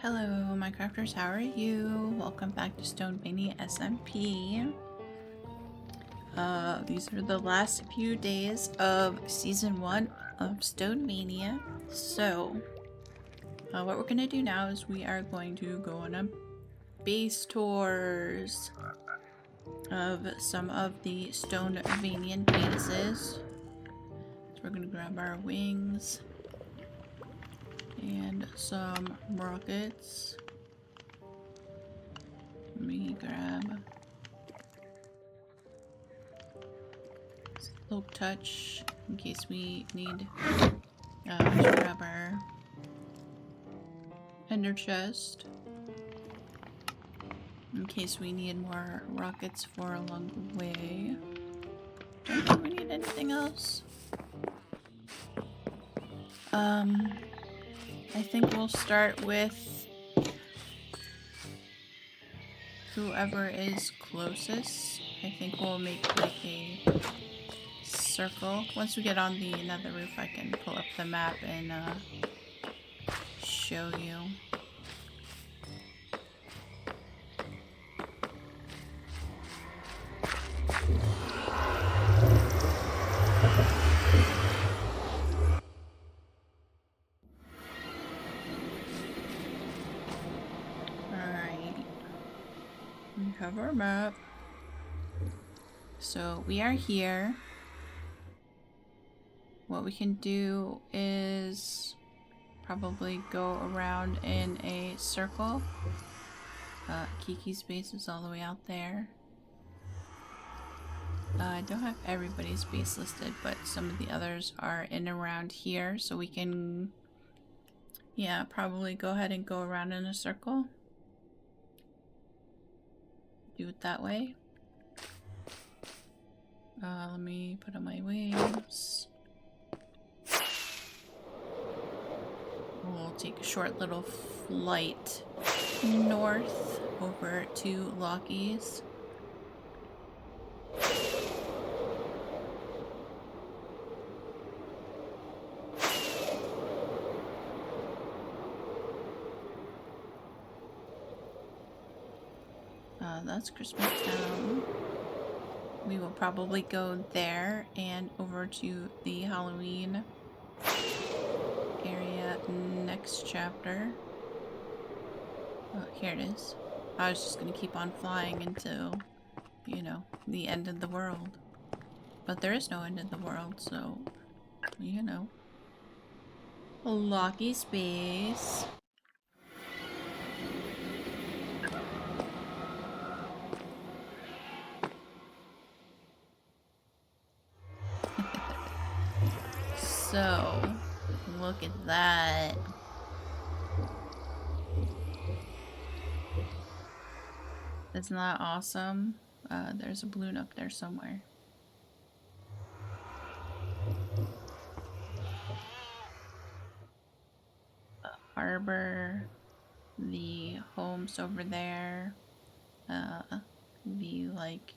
Hello, Minecrafters, how are you? Welcome back to Stonevanian SMP. These are the last few days of Season 1 of Stonevania. So, what we're going to do now is we are going to go on a base tours of some of the Stonevanian bases. So we're going to grab our wings and some rockets. Let me grab Slope Touch in case we need to grab our ender chest in case we need more rockets for along the way. Don't think we need anything else. I think we'll start with whoever is closest. I think we'll make like a circle. Once we get on the nether roof, I can pull up the map and show you. Alright. We have our map. So we are here. What we can do is probably go around in a circle. Kiki's base is all the way out there. I don't have everybody's base listed, but some of the others are in and around here, so we can, yeah, probably go ahead and go around in a circle. Do it that way. Let me put on my wings. We'll take a short little flight north over to Lockie's. That's Christmas Town. We will probably go there and over to the Halloween area next chapter. Oh, here it is. I was just gonna keep on flying until, you know, the end of the world. But there is no end of the world, so, you know. Locky space. So, look at that. Isn't that awesome? There's a balloon up there somewhere. The harbor, the homes over there, the like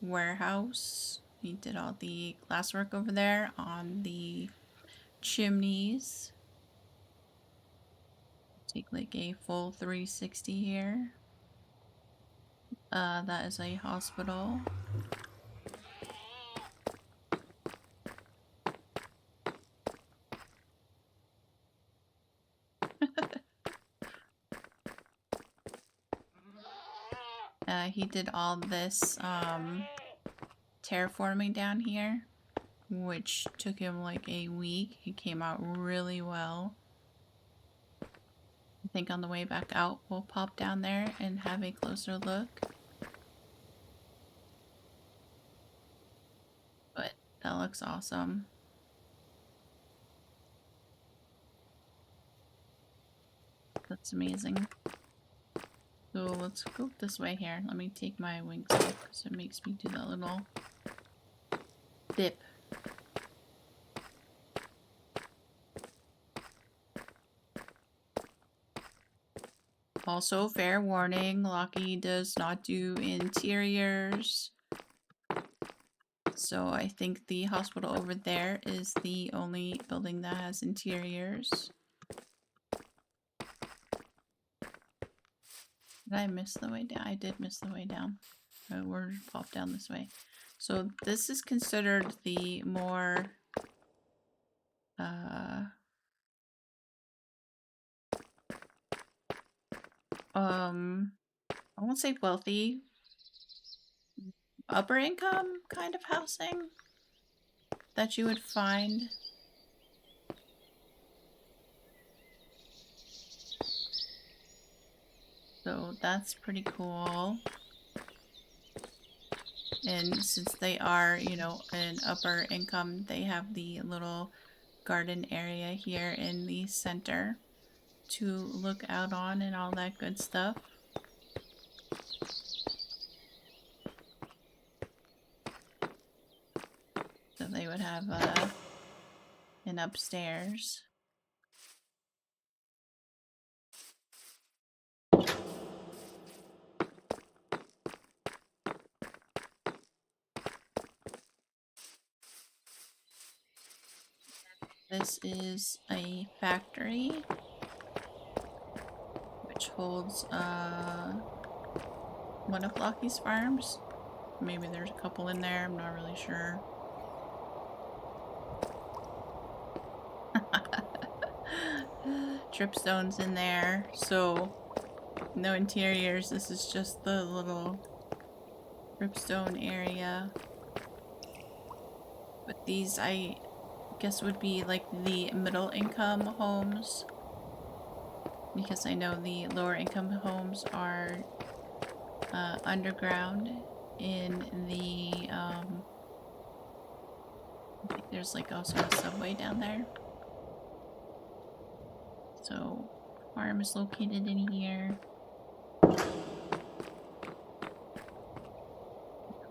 warehouse. We did all the glasswork over there on the chimneys. Take like a full 360 here. That is a hospital. He did all this terraforming down here, which took him like a week. It came out really well. I think on the way back out, we'll pop down there and have a closer look. But that looks awesome. That's amazing. So let's go this way here. Let me take my wings off because it makes me do that little dip. Also, fair warning, Lockie does not do interiors. So I think the hospital over there is the only building that has interiors. Did I miss the way down? I did miss the way down. We're popped down this way. So this is considered the more I won't say wealthy, upper income kind of housing that you would find. So that's pretty cool. And since they are, you know, an upper income, they have the little garden area here in the center to look out on and all that good stuff. So they would have an upstairs. This is a factory which holds one of Lockie's farms. Maybe there's a couple in there, I'm not really sure. Tripstone's in there, so no interiors. This is just the little tripstone area. But these, I guess, would be like the middle income homes, because I know the lower income homes are underground in the I think there's like also a subway down there. So farm is located in here.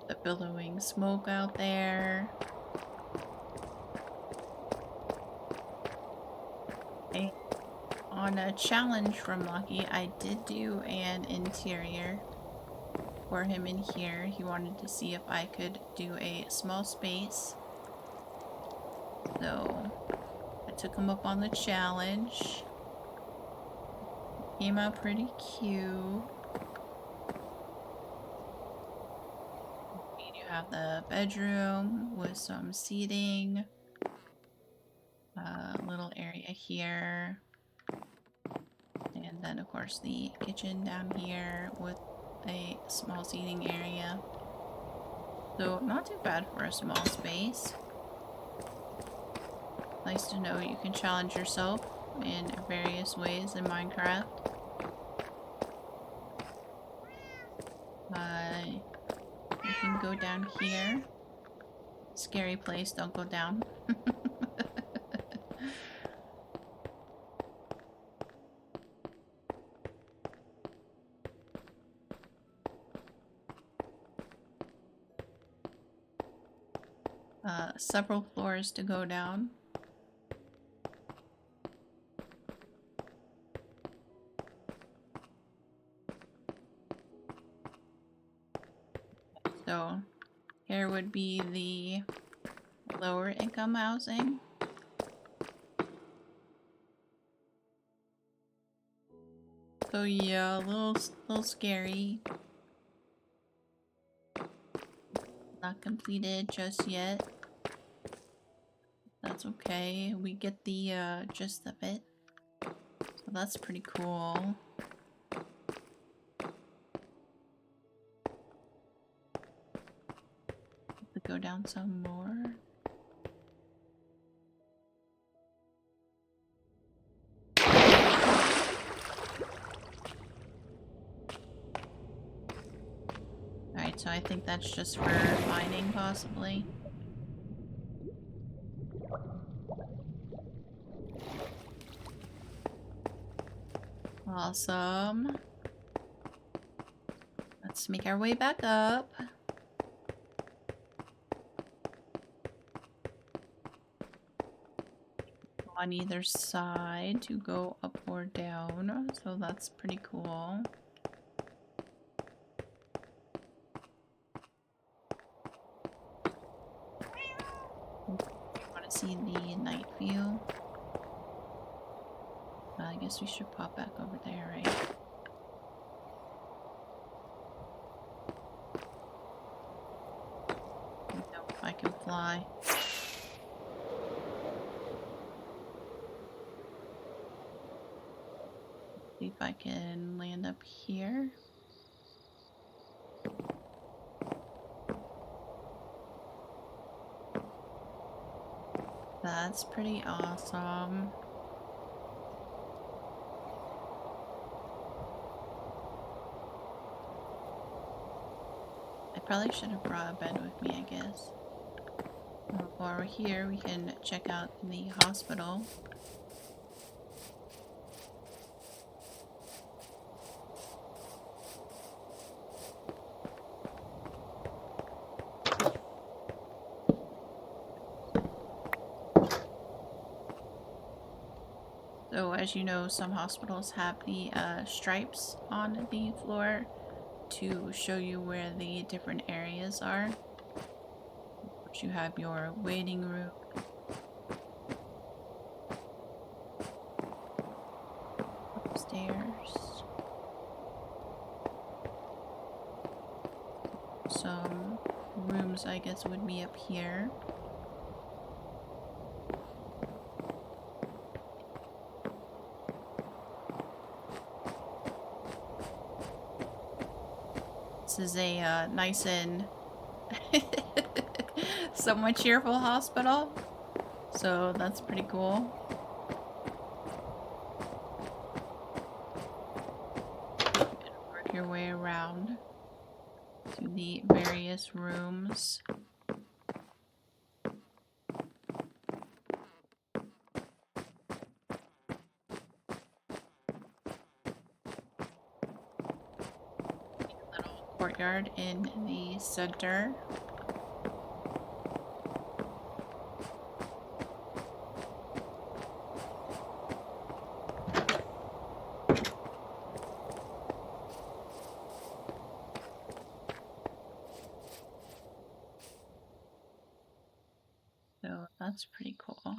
The billowing smoke out there. Okay. On a challenge from Lucky, I did do an interior for him in here. He wanted to see if I could do a small space. So I took him up on the challenge. Came out pretty cute. You have the bedroom with some seating. A little area here. And then of course the kitchen down here with a small seating area. So not too bad for a small space. Nice to know you can challenge yourself in various ways in Minecraft. You can go down here. Scary place, don't go down. Several floors to go down. So here would be the lower income housing. So yeah, a little scary. Not completed just yet. That's okay. We get the gist of it. So that's pretty cool. To go down some more. Alright, so I think that's just for mining, possibly. Awesome. Let's make our way back up. On either side to go up or down, so that's pretty cool. Want to see the night view? I guess we should pop back over there, right? fly. See if I can land up here. That's pretty awesome. I probably should have brought a bed with me, I guess. While we're here, we can check out the hospital. So as you know, some hospitals have the stripes on the floor to show you where the different areas are. You have your waiting room, upstairs, some rooms I guess would be up here. This is a nice and somewhat cheerful hospital, so that's pretty cool. Work your way around to the various rooms. Little courtyard in the center. So that's pretty cool.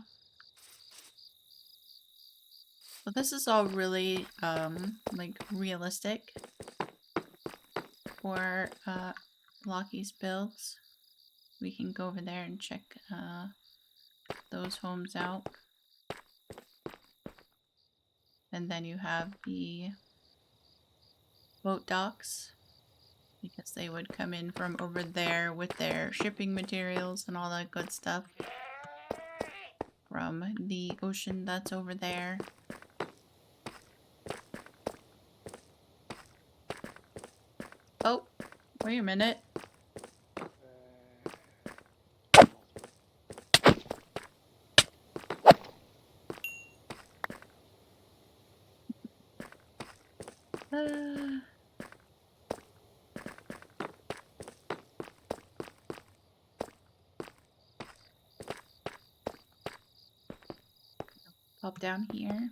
But this is all really like realistic for Lockie's builds. We can go over there and check those homes out. And then you have the boat docks, because they would come in from over there with their shipping materials and all that good stuff from the ocean that's over there. Oh, wait a minute. Pop down here.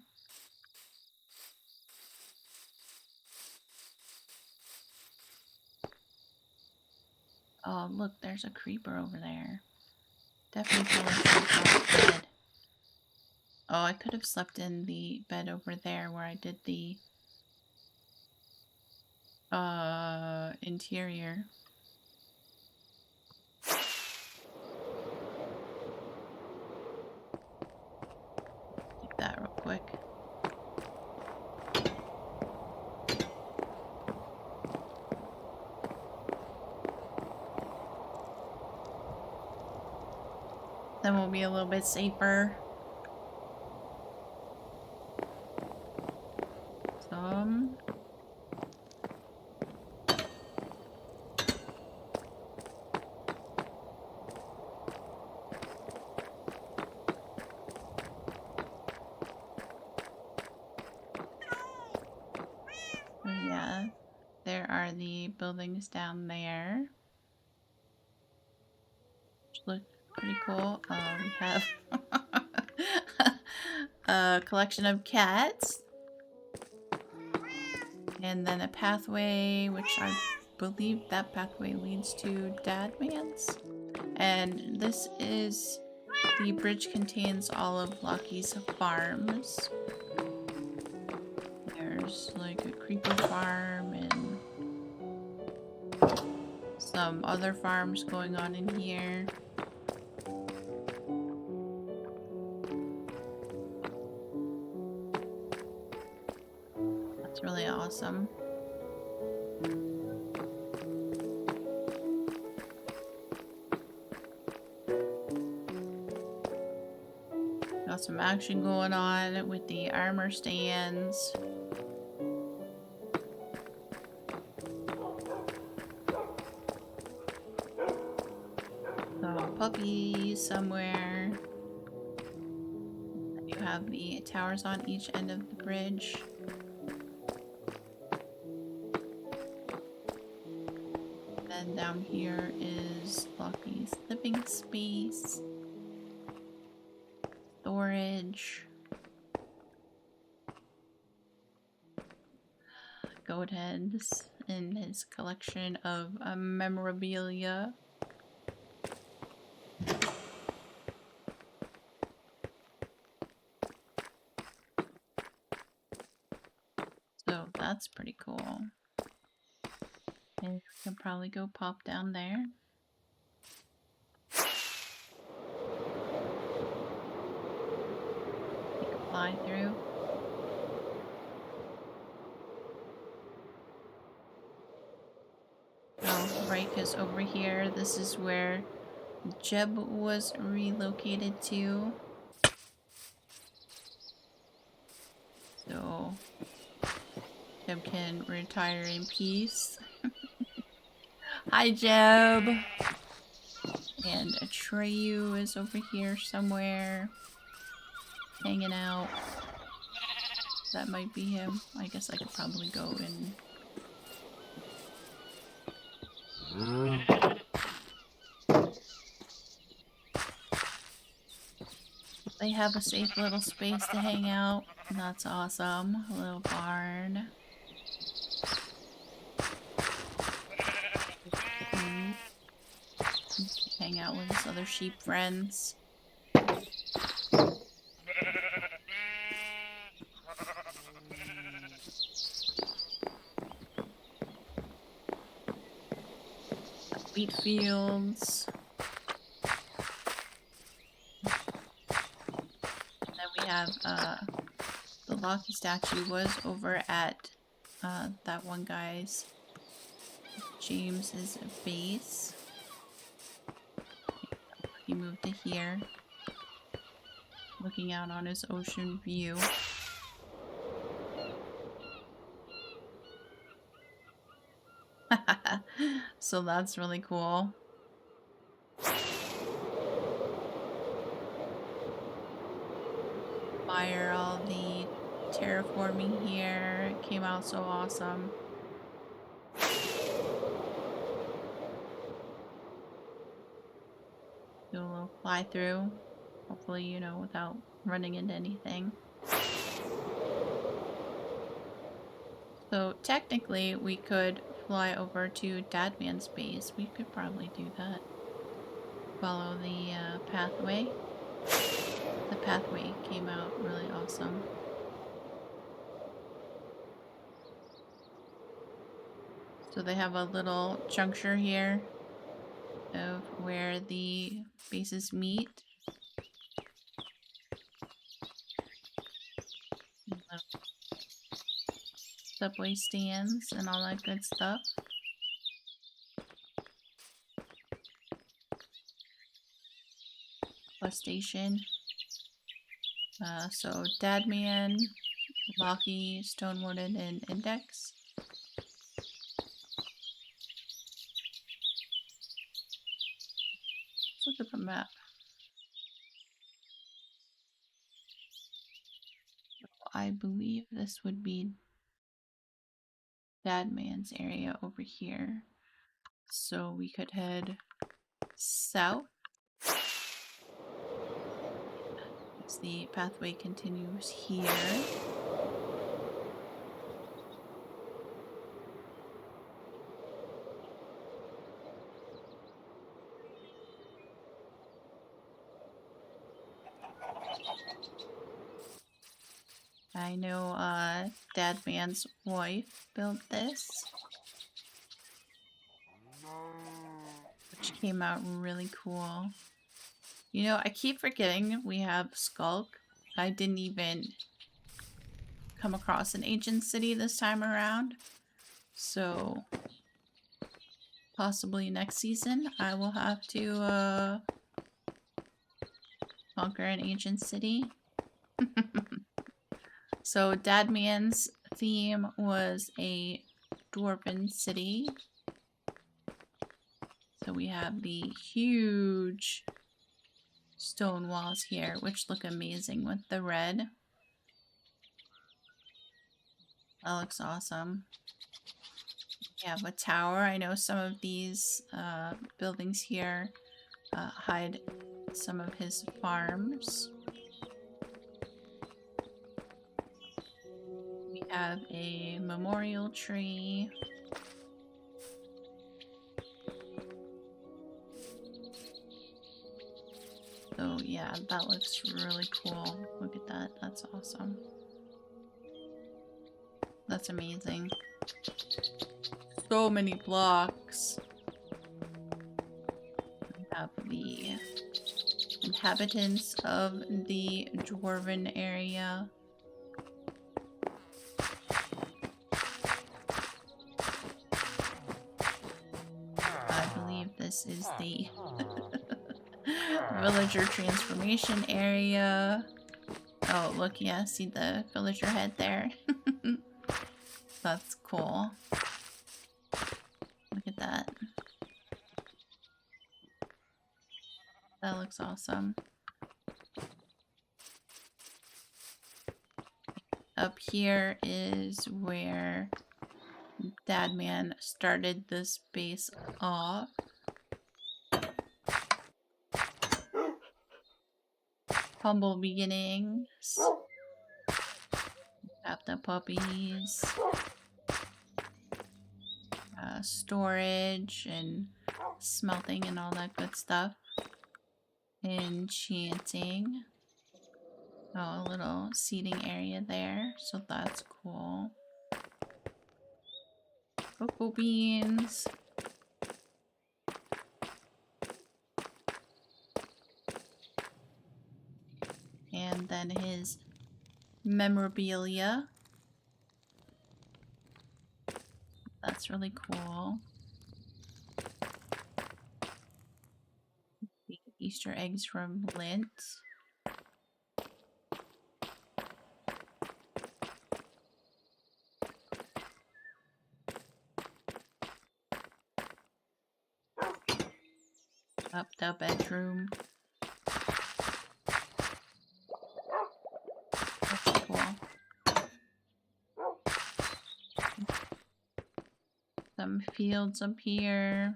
Oh, look, there's a creeper over there. Definitely fell asleep on the bed. Oh, I could have slept in the bed over there where I did the interior. Take that real quick. Then we'll be a little bit safer. Yeah, there are the buildings down there, which look pretty cool. We have a collection of cats, and then a pathway, which I believe that pathway leads to Dadman's. And this is the bridge contains all of Lockie's farms. There's like a creeper farm and some other farms going on in here. It's really awesome. Got some action going on with the armor stands. So puppies somewhere. You have the towers on each end of the bridge. Then down here is Lucky's living space. Storage. Goat heads in his collection of memorabilia. So that's pretty cool. And we can probably go pop down there. You can fly through. Oh, right, because over here, this is where Jeb was relocated to. So Jeb can retire in peace. Hi, Jeb! And Atreyu is over here somewhere, hanging out. That might be him. I guess I could probably go and... They have a safe little space to hang out. That's awesome. A little barn. Hang out with his other sheep friends. Wheat fields. And then we have the Loki statue was over at that one guy's, James's base. He moved to here, looking out on his ocean view. So that's really cool. Fire all the terraforming here. It came out so awesome. Do a little fly through. Hopefully, you know, without running into anything. So technically, we could fly over to Dadman's base. We could probably do that. Follow the pathway. The pathway came out really awesome. So they have a little juncture here of where the bases meet. Subway stands and all that good stuff. Bus station. So Dadman, Locky, Stonewarden, and Index. Let's look at the map. I believe this would be Dadman's area over here. So we could head south. As the pathway continues here. I know Dadman's wife built this, which came out really cool. You know, I keep forgetting we have Skulk. I didn't even come across an ancient city this time around. So possibly next season I will have to conquer an ancient city. So Dadman's theme was a dwarven city. So we have the huge stone walls here, which look amazing with the red. That looks awesome. We have a tower. I know some of these buildings here hide some of his farms. We have a memorial tree. So yeah, that looks really cool. Look at that. That's awesome. That's amazing. So many blocks. We have the inhabitants of the dwarven area. I believe this is the villager transformation area. Oh, look, yeah, see the villager head there? That's cool. Look at that. That looks awesome. Up here is where Dadman started this base off. Humble beginnings. Got the puppies. Storage and smelting and all that good stuff. Enchanting. Oh, a little seating area there, so that's cool. Cocoa beans. And then his memorabilia. That's really cool. The Easter eggs from Lint. Up the bedroom. That's cool. Some fields up here.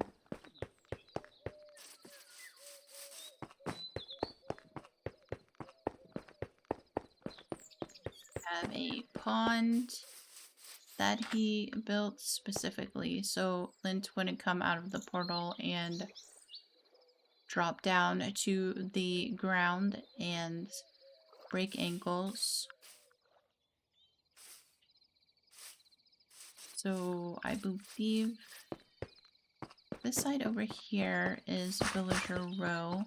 Have a pond that he built specifically so Lint wouldn't come out of the portal and drop down to the ground and break ankles. So I believe this side over here is Villager Row.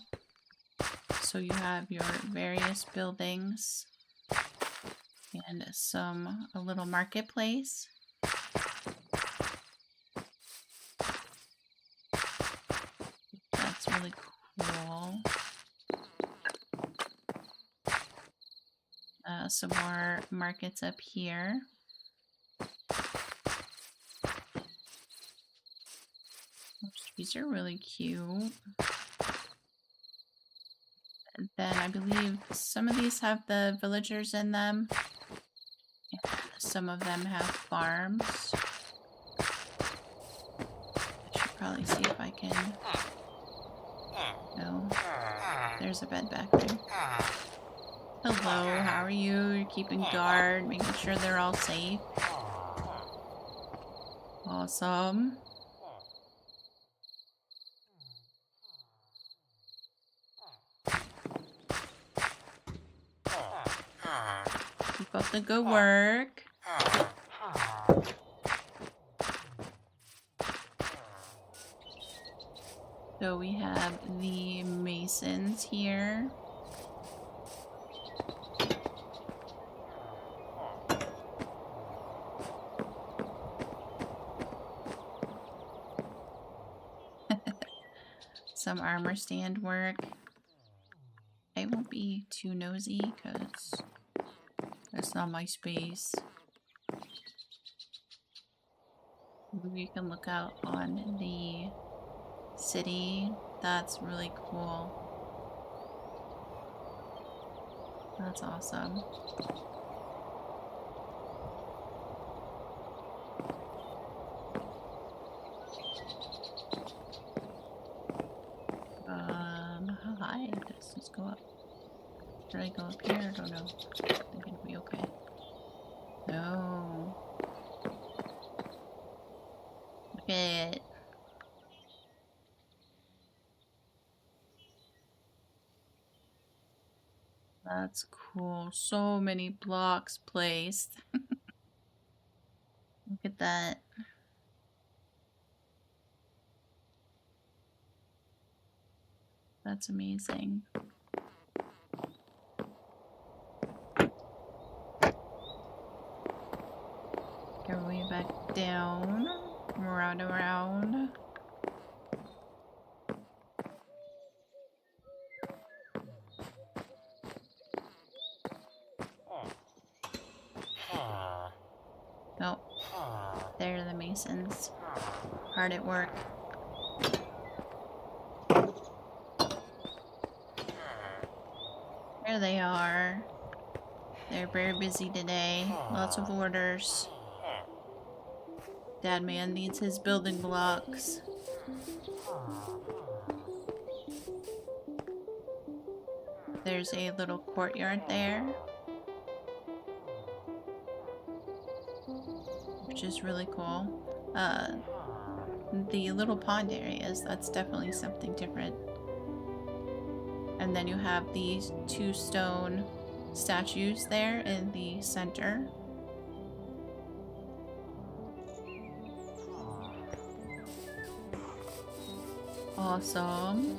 So you have your various buildings and a little marketplace. That's really cool. Some more markets up here. These are really cute. And then I believe some of these have the villagers in them. And some of them have farms. I should probably see if I can... No. There's a bed back there. Hello, how are you? You're keeping guard, making sure they're all safe. Awesome. Keep up the good work. So we have the masons here. some armor stand work. I won't be too nosy because that's not my space. You can look out on the city. That's really cool. That's awesome. Hi. Let's go up. Should I go up here? I don't know. I think it'll be okay. No. Look at it. That's cool. So many blocks placed. Look at that. That's amazing. Go way back down. Round around. Nope. There are the masons. Hard at work. There they are. They're very busy today. Lots of orders. Dad man needs his building blocks. There's a little courtyard there, which is really cool. The little pond areas, that's definitely something different. And then you have these 2 stone statues there in the center. Awesome.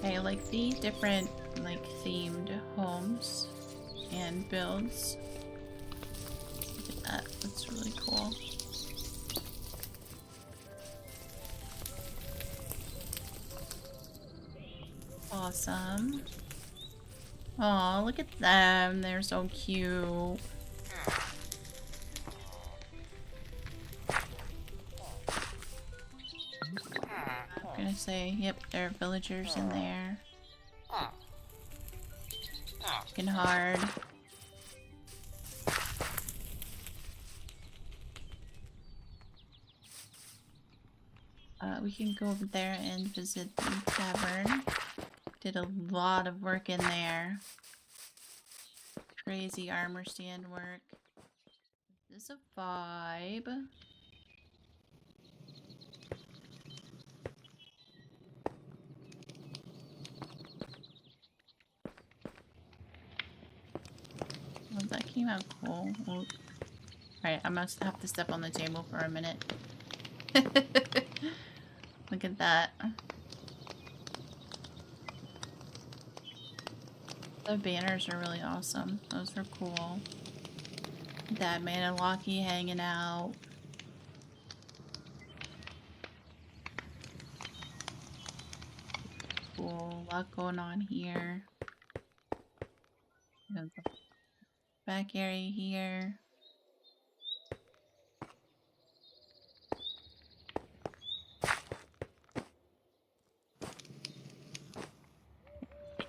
I like the different, like, themed homes and builds. Look at that. That's really cool. Awesome. Aw, look at them. They're so cute. I'm gonna say, yep, there are villagers in there. Working hard. We can go over there and visit the tavern. Did a lot of work in there. Crazy armor stand work. Is this a vibe? Oh, that came out cool. Well, alright, I must have to step on the table for a minute. Look at that. The banners are really awesome. Those are cool. Dad man and Lockie hanging out. Cool. A lot going on here. There's the back area here.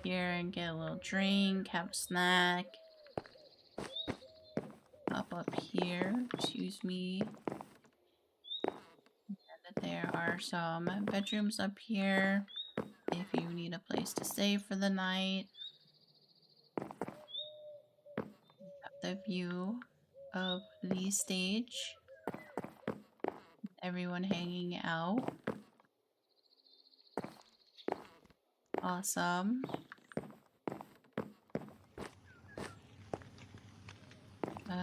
Here and get a little drink, have a snack. Hop up here, excuse me. And there are some bedrooms up here if you need a place to stay for the night. Have the view of the stage. Everyone hanging out. Awesome.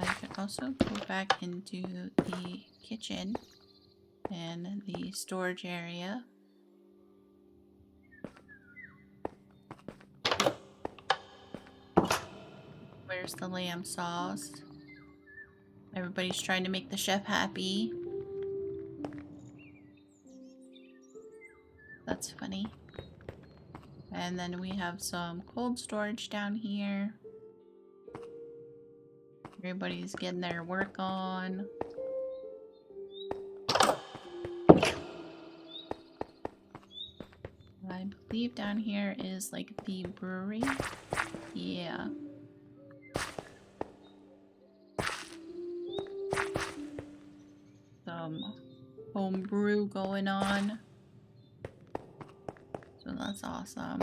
You can also go back into the kitchen and the storage area. There's the lamb sauce. Everybody's trying to make the chef happy. That's funny. And then we have some cold storage down here. Everybody's getting their work on. I believe down here is like the brewery. Yeah. Some home brew going on. So that's awesome.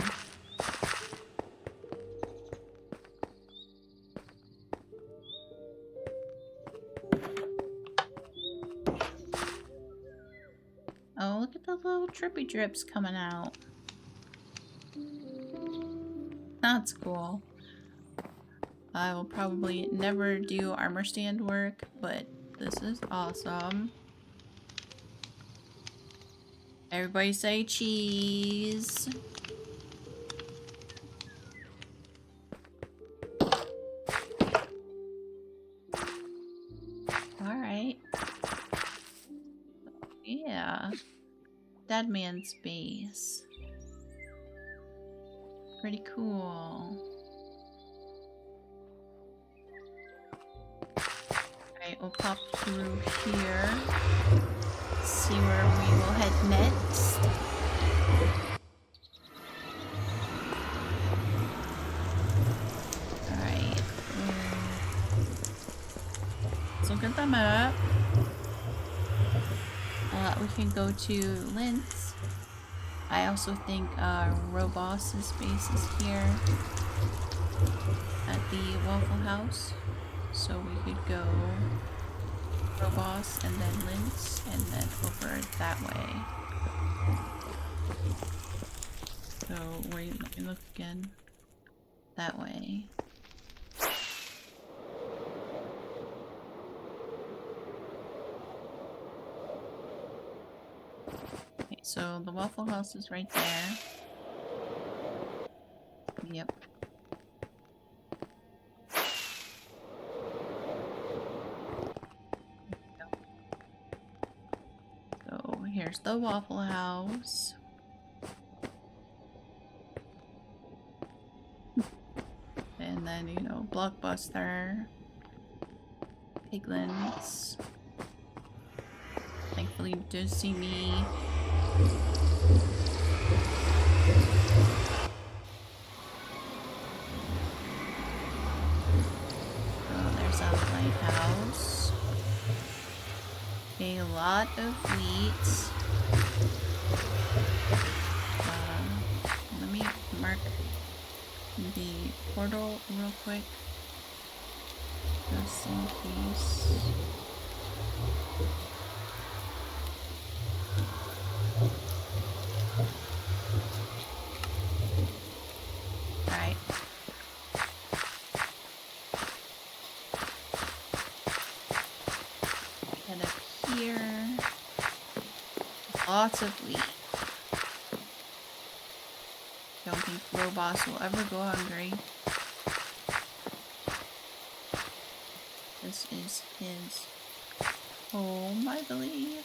Oh, look at the little drippy drips coming out. That's cool. I will probably never do armor stand work, but this is awesome. Everybody say cheese. Alright. Yeah. Dead man's base. Pretty cool. Alright, we'll pop through here. See where we will head next. Alright. Let's look at the map. We can go to Lintz. I also think Robos's base is here at the Waffle House. So we could go Robos and then Lintz and then over that way. So wait, let me look again. That way. Okay, so the Waffle House is right there. Yep. So here's the Waffle House. And then, you know, Blockbuster. Piglins. Thankfully, you did see me. Oh, there's a lighthouse. A lot of wheat. Let me mark the portal real quick. Just in case. Alright. Head up here. Lots of wheat. Don't think Robos will ever go hungry. This is his home, I believe.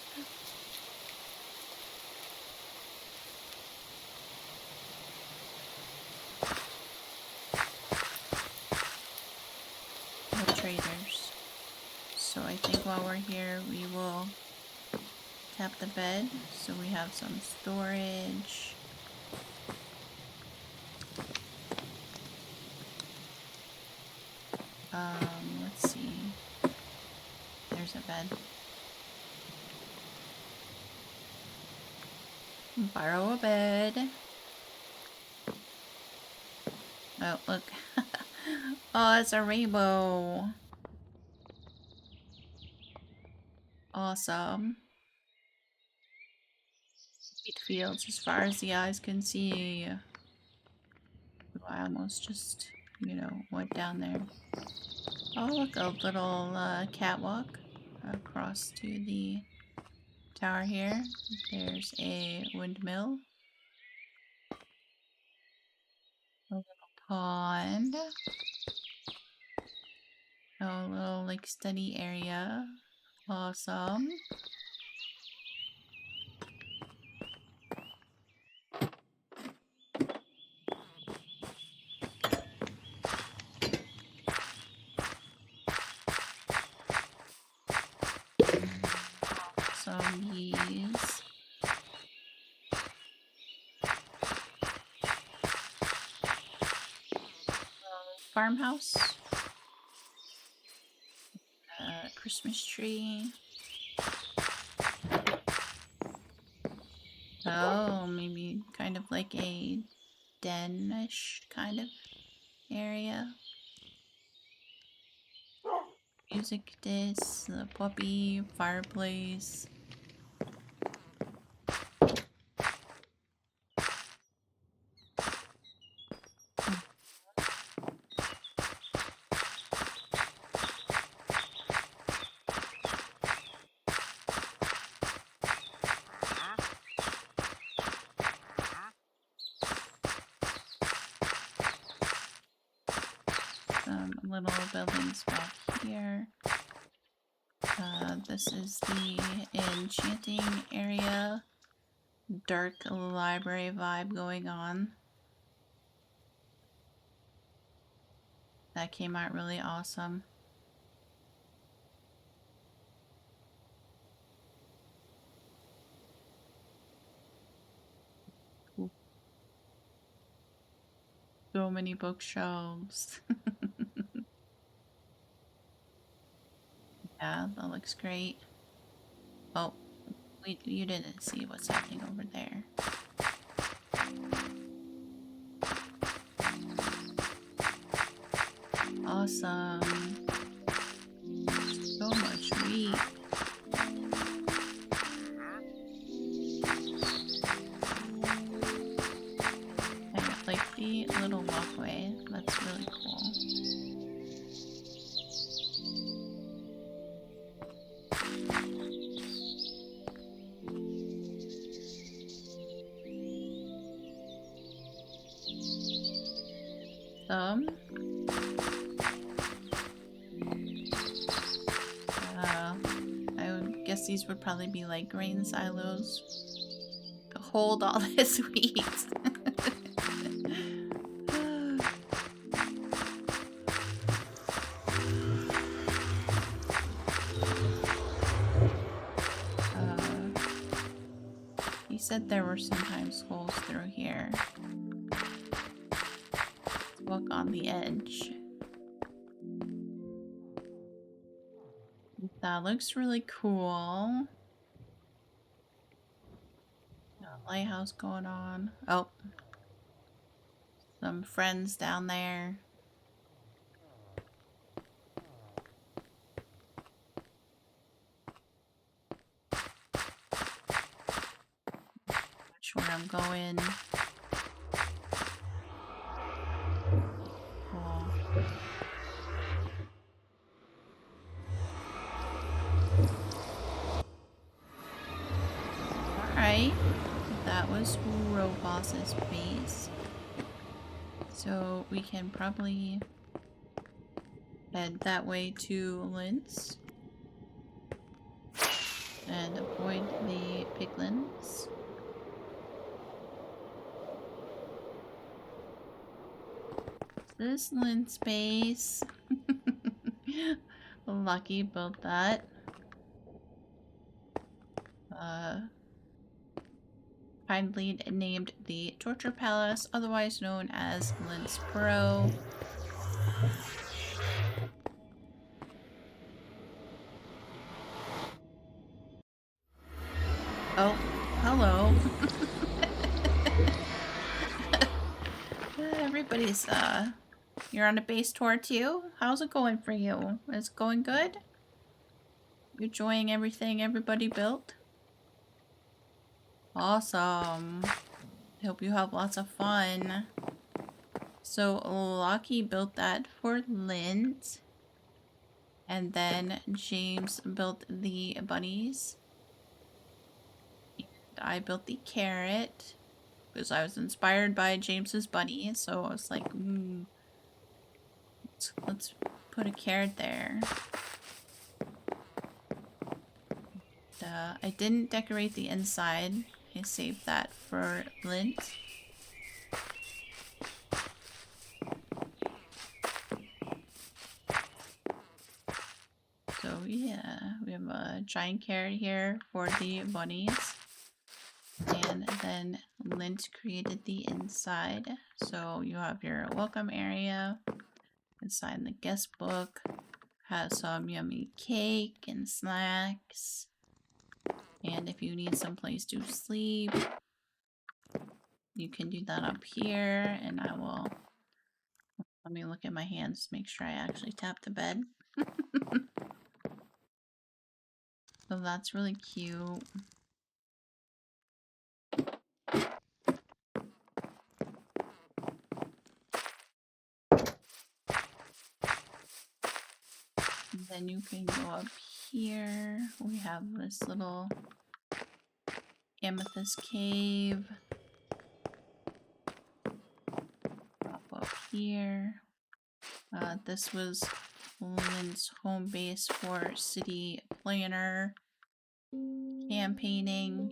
No traders. So I think while we're here, we will tap the bed so we have some storage. Let's see. There's a bed. Borrow a bed. Oh, look. Oh, it's a rainbow. Awesome. Wheat fields as far as the eyes can see. I almost just, you know, went down there. Oh, look, a little catwalk across to the tower here. There's a windmill. A little pond. Oh, a little like study area. Awesome. Some bees. Farmhouse. Christmas tree. Oh, maybe kind of like a den-ish kind of area. Music disc, the puppy, fireplace. Some little buildings back here. This is the enchanting area. Dark library vibe going on. That came out really awesome. So many bookshelves. Yeah, that looks great. Oh, you didn't see what's happening over there. Awesome. So much wheat. I like the little walkway. That's really cool. I would guess these would probably be like grain silos to hold all this wheat. He said there were sometimes holes through here. Let's walk on the edge. That looks really cool. Lighthouse going on. Oh. Some friends down there. Not sure where I'm going. Cool. Alright. That was Roboss's base. So we can probably head that way to Linz and avoid the piglins. This Linz base. Lucky built that. Kindly named the Torture Palace, otherwise known as Linz Pro. Oh, hello. Everybody's, you're on a base tour too? How's it going for you? Is it going good? You enjoying everything everybody built? Awesome. I hope you have lots of fun. So Lucky built that for Lint. And then James built the bunnies. And I built the carrot. Because I was inspired by James's bunny. So I was like, let's put put a carrot there. I didn't decorate the inside. I saved that for Lint. So yeah, we have a giant carrot here for the bunnies. And then Lint created the inside. So you have your welcome area. Inside the guest book. Has some yummy cake and snacks. And if you need some place to sleep, you can do that up here. And I will... Let me look at my hands to make sure I actually tap the bed. So that's really cute. And then you can go up here. We have this little amethyst cave. Up here. This was Lynn's home base for city planner campaigning.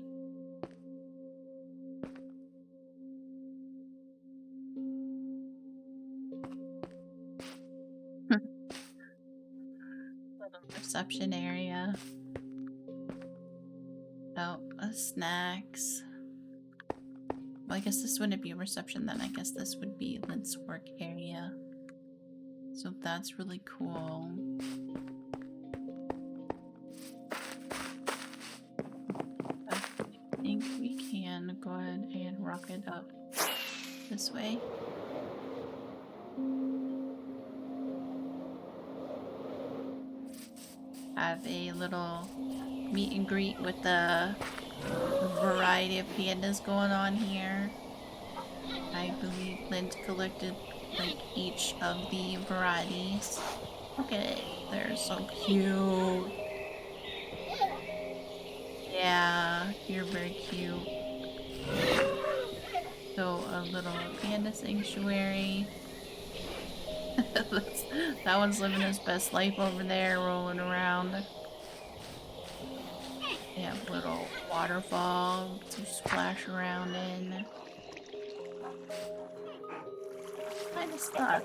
Little reception area. Oh, snacks. Well, I guess this wouldn't be a reception then. I guess this would be Lynn's work area. So that's really cool. I think we can go ahead and rock it up this way. Have a little meet and greet with the variety of pandas going on here. I believe Lint collected like each of the varieties. Look at it, they're so cute. Yeah, you're very cute. So a little panda sanctuary. That one's living his best life over there, rolling around. They have little waterfall to splash around in. Kind of stuff.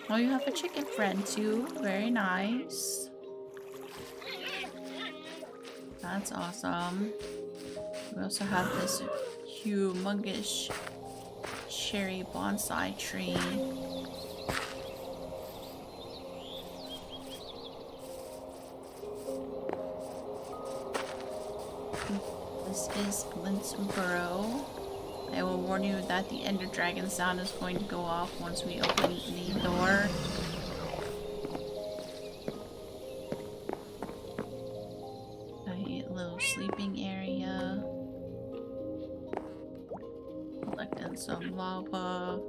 Oh, you have a chicken friend too. Very nice. That's awesome. We also have this humongous cherry bonsai tree. This is Lint's burrow. I will warn you that the Ender Dragon sound is going to go off once we open the door. A little sleeping area. Collecting some lava.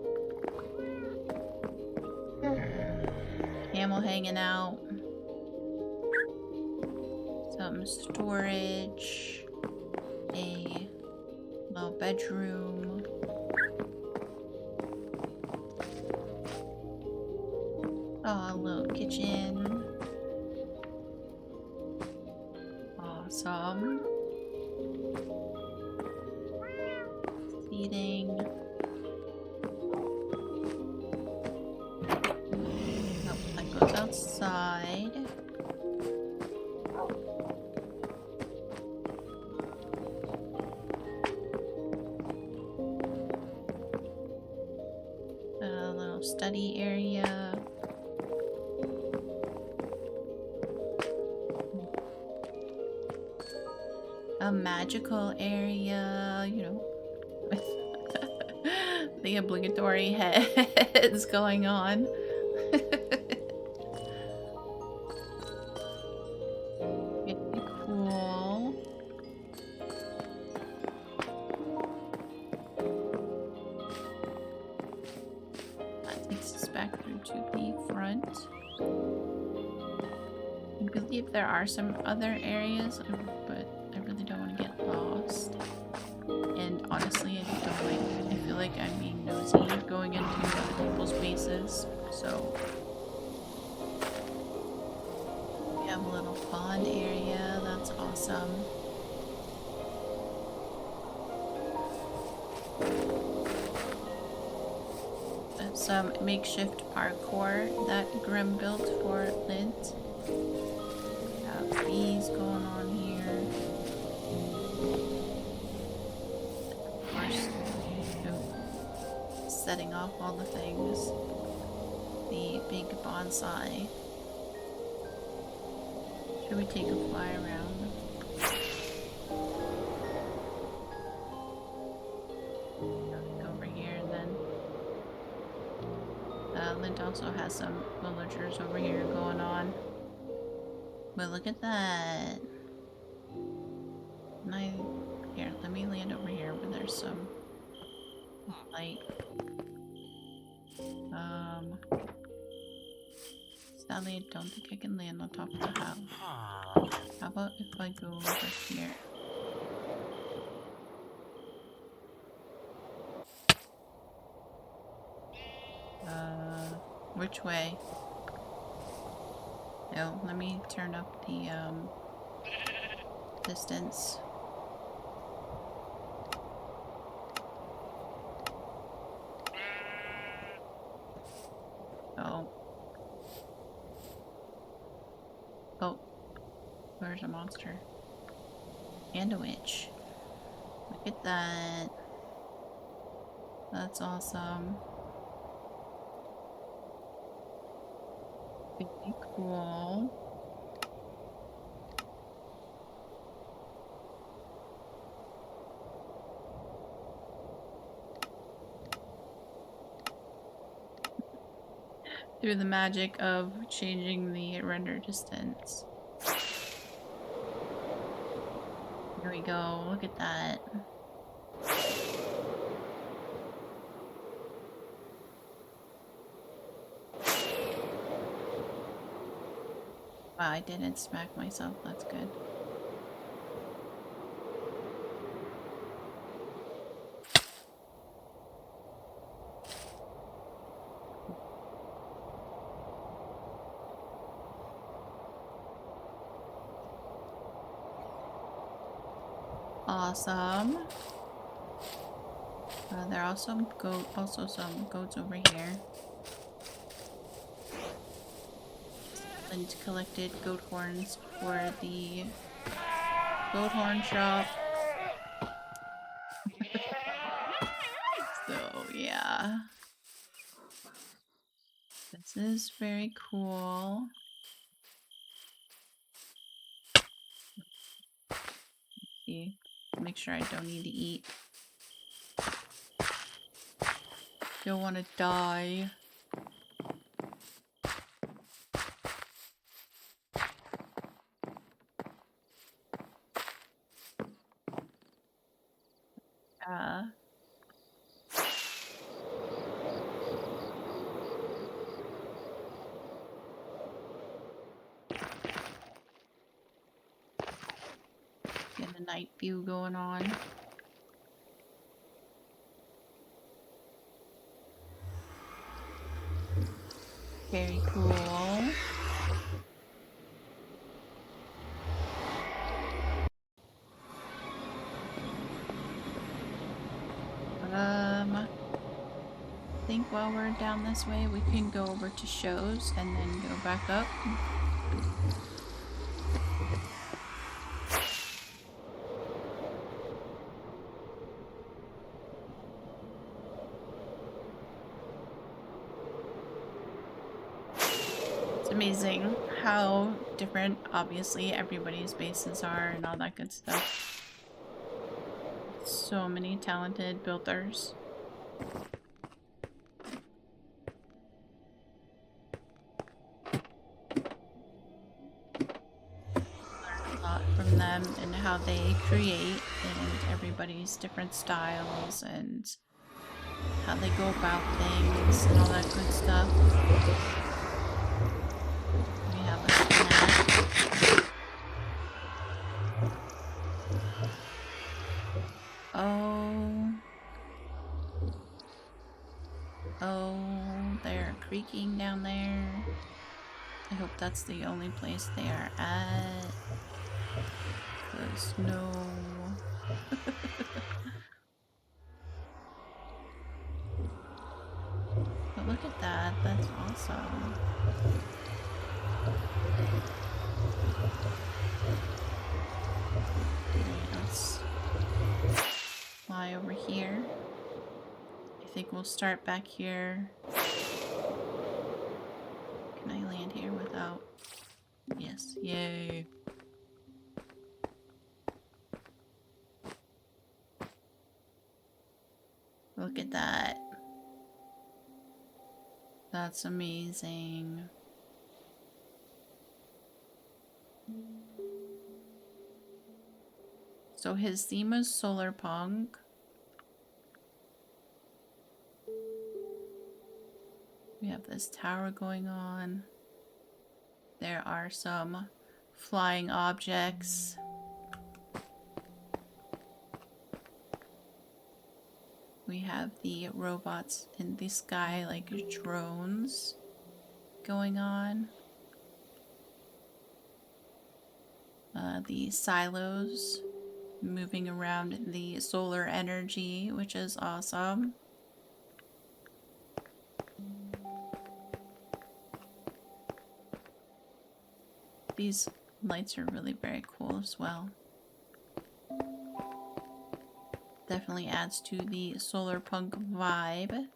Camel hanging out. Some storage. A little bedroom. Oh, a little kitchen. Awesome. Seating. Oh, that goes outside. A little study area. A magical area, you know, with the obligatory heads going on. Very cool. That takes us back through to the front. I believe there are some other areas, but I really don't want to get lost. And honestly, I feel like I'm being nosy going into other people's bases. So have a little pond area. That's awesome. Some makeshift parkour that Grim built for Lint. Got bees going on here. Of course, setting off all the things. The big bonsai. Should we take a fly around? Go over here and then Lint also has some villagers over here going on. But look at that. Here, let me land over here where there's some light. Sadly, I don't think I can land on top of the house. How about if I go over here? Which way? No, let me turn up the, distance. Oh, where's a monster? And a witch. Look at that. That's awesome. Pretty cool. Through the magic of changing the render distance. Here we go, look at that. Wow, I didn't smack myself, that's good. Awesome. There are also some goats over here. And collected goat horns for the goat horn shop. So yeah, this is very cool. Let's see. Make sure I don't need to eat. Don't want to die. Get a night view going on. Very cool. I think while we're down this way, we can go over to shows and then go back up. It's amazing how different, obviously, everybody's bases are and all that good stuff. So many talented builders. From them and how they create and everybody's different styles and how they go about things and all that good stuff. We have a snack. Oh, they're creaking down there. I hope that's the only place they are at. 'Cause no. But look at that. That's awesome. Alright, let's fly over here. I think we'll start back here. Can I land here without? Yes. Yay. Look at that. That's amazing. So his theme is solar punk. We have this tower going on. There are some flying objects. We have the robots in the sky, like drones, going on. The silos moving around the solar energy, which is awesome. These lights are really very cool as well. Definitely adds to the solar punk vibe.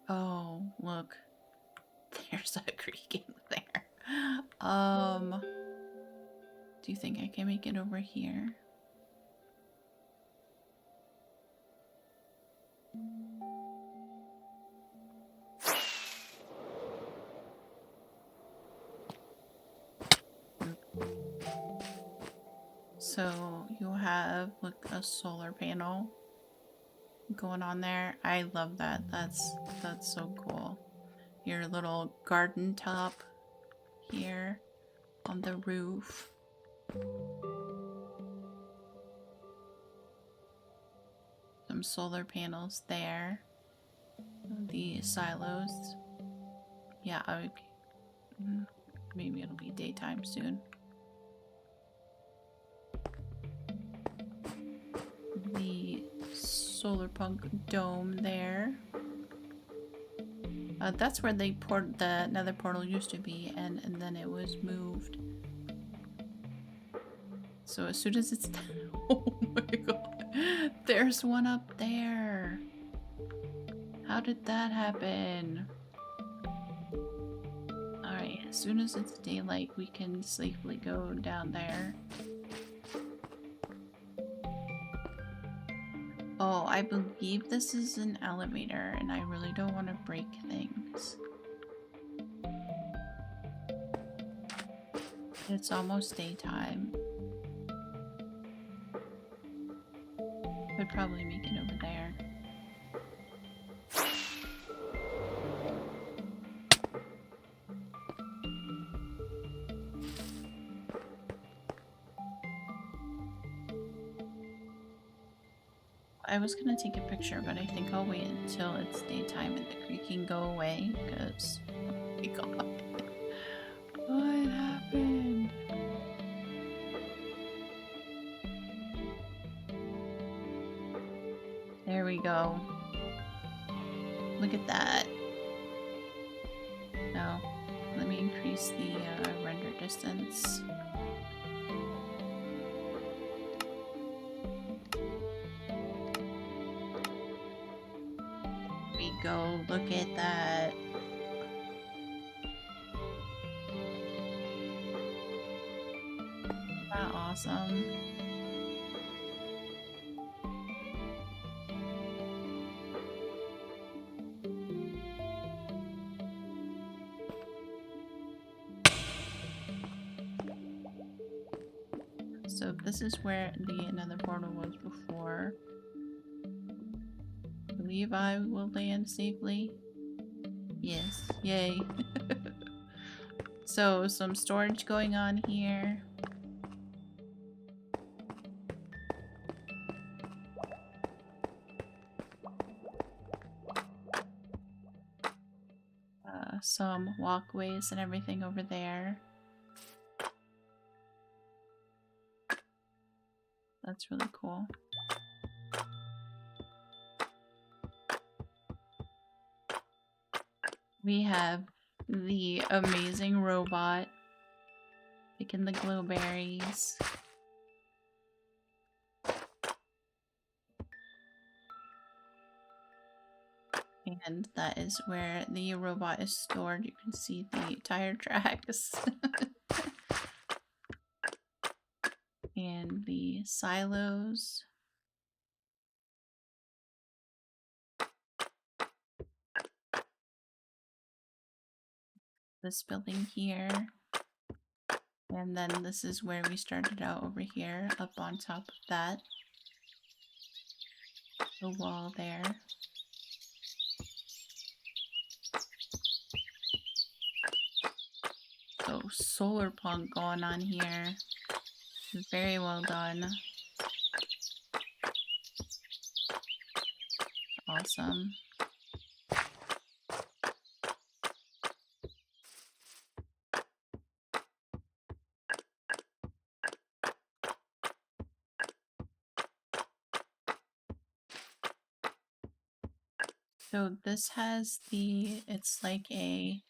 Oh, look. There's a creaking there. Do you think I can make it over here? So you have, look, a solar panel going on there. I love that. That's so cool. Your little garden top here on the roof. Some solar panels there. The silos. Yeah, maybe it'll be daytime soon. The solar punk dome there. That's where the nether portal used to be, and then it was moved. So as soon as it's oh my god, there's one up there. How did that happen? Alright, as soon as it's daylight, we can safely go down there. Oh, I believe this is an elevator, and I really don't want to break things. It's almost daytime. Could probably make it over there. I was gonna take a picture, but I think I'll wait until it's daytime and the creaking go away, because oh my god. What happened? There we go. Look at that. Now, let me increase the render distance. There we go. Look at that. Isn't that awesome? So this is where the nether portal was before. I believe I will land safely. Yes, yay. So some storage going on here. some walkways and everything over there. That's really cool. We have the amazing robot picking the glowberries. And that is where the robot is stored. You can see the tire tracks. And the silos. This building here. And then this is where we started out over here, up on top of that. The wall there. So solar punk going on here. Very well done. Awesome. So this has it's like a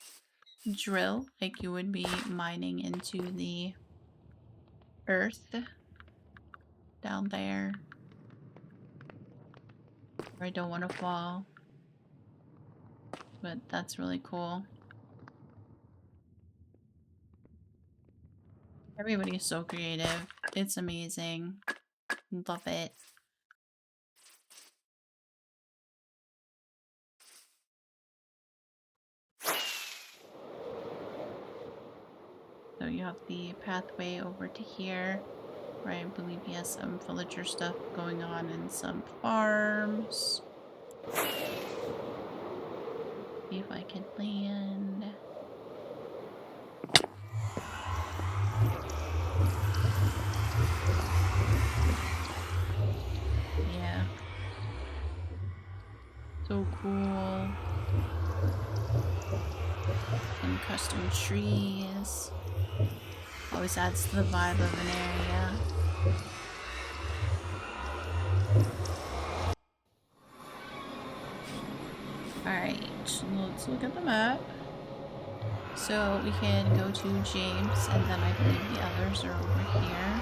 drill, like you would be mining into the earth down there. I don't want to fall, but that's really cool. Everybody is so creative. It's amazing. Love it. So you have the pathway over to here, where I believe he has some villager stuff going on and some farms. See if I can land. Yeah. So cool. And custom trees. Always adds to the vibe of an area. Alright, let's look at the map. So we can go to James, and then I believe the others are over here.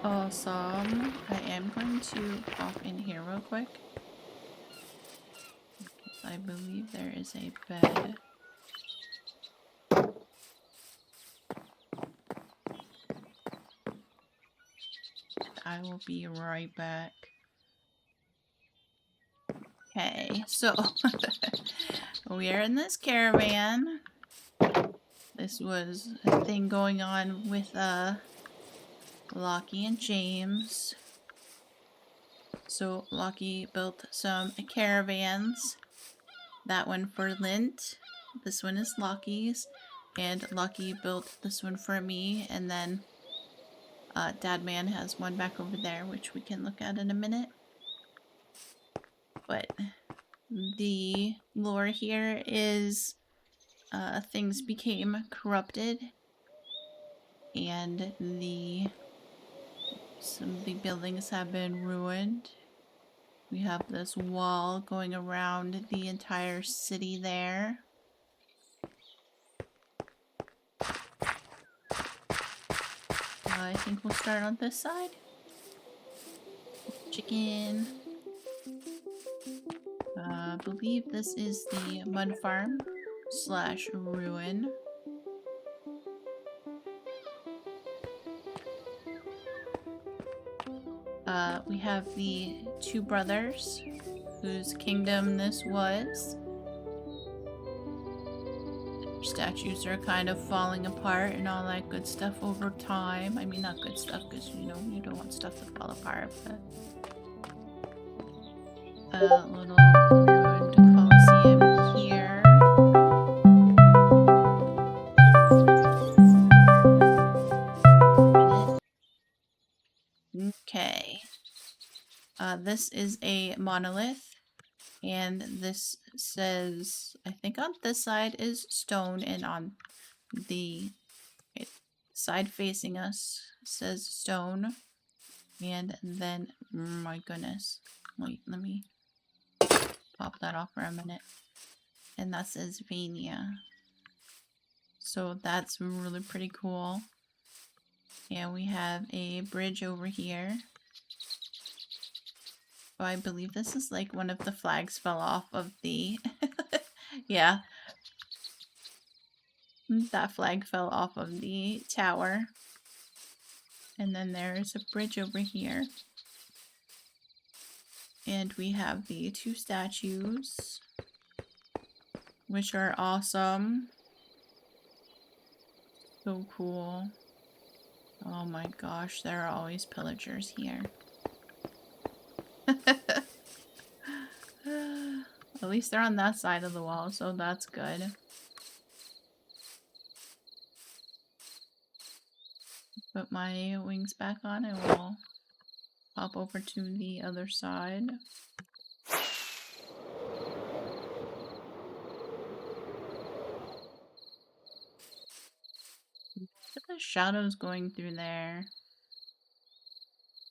Awesome. I am going to pop in here real quick. Because I believe there is a bed. I will be right back. Okay, so we are in this caravan. This was a thing going on with Lockie and James. So Lockie built some caravans. That one for Lint. This one is Lockie's. And Lockie built this one for me. And then Dadman has one back over there, which we can look at in a minute. But the lore here is things became corrupted. And some of the buildings have been ruined. We have this wall going around the entire city there. I think we'll start on this side. Chicken. I believe this is the mud farm / ruin. We have the two brothers whose kingdom this was. They're statues are kind of falling apart and all that good stuff over time. I mean, not good stuff because, you know, you don't want stuff to fall apart, but... A little ruined Colosseum here. Okay. This is a monolith, and this says, I think on this side is stone, and on the side facing us says stone. And then, my goodness. Wait, let me pop that off for a minute. And that says Vania. So that's really pretty cool. And we have a bridge over here. Oh, I believe this is like one of the flags fell off of the... yeah. That flag fell off of the tower. And then there's a bridge over here. And we have the two statues, which are awesome. So cool. Oh my gosh, there are always pillagers here. At least they're on that side of the wall, so that's good. Put my wings back on and we'll hop over to the other side. Look at the shadows going through there.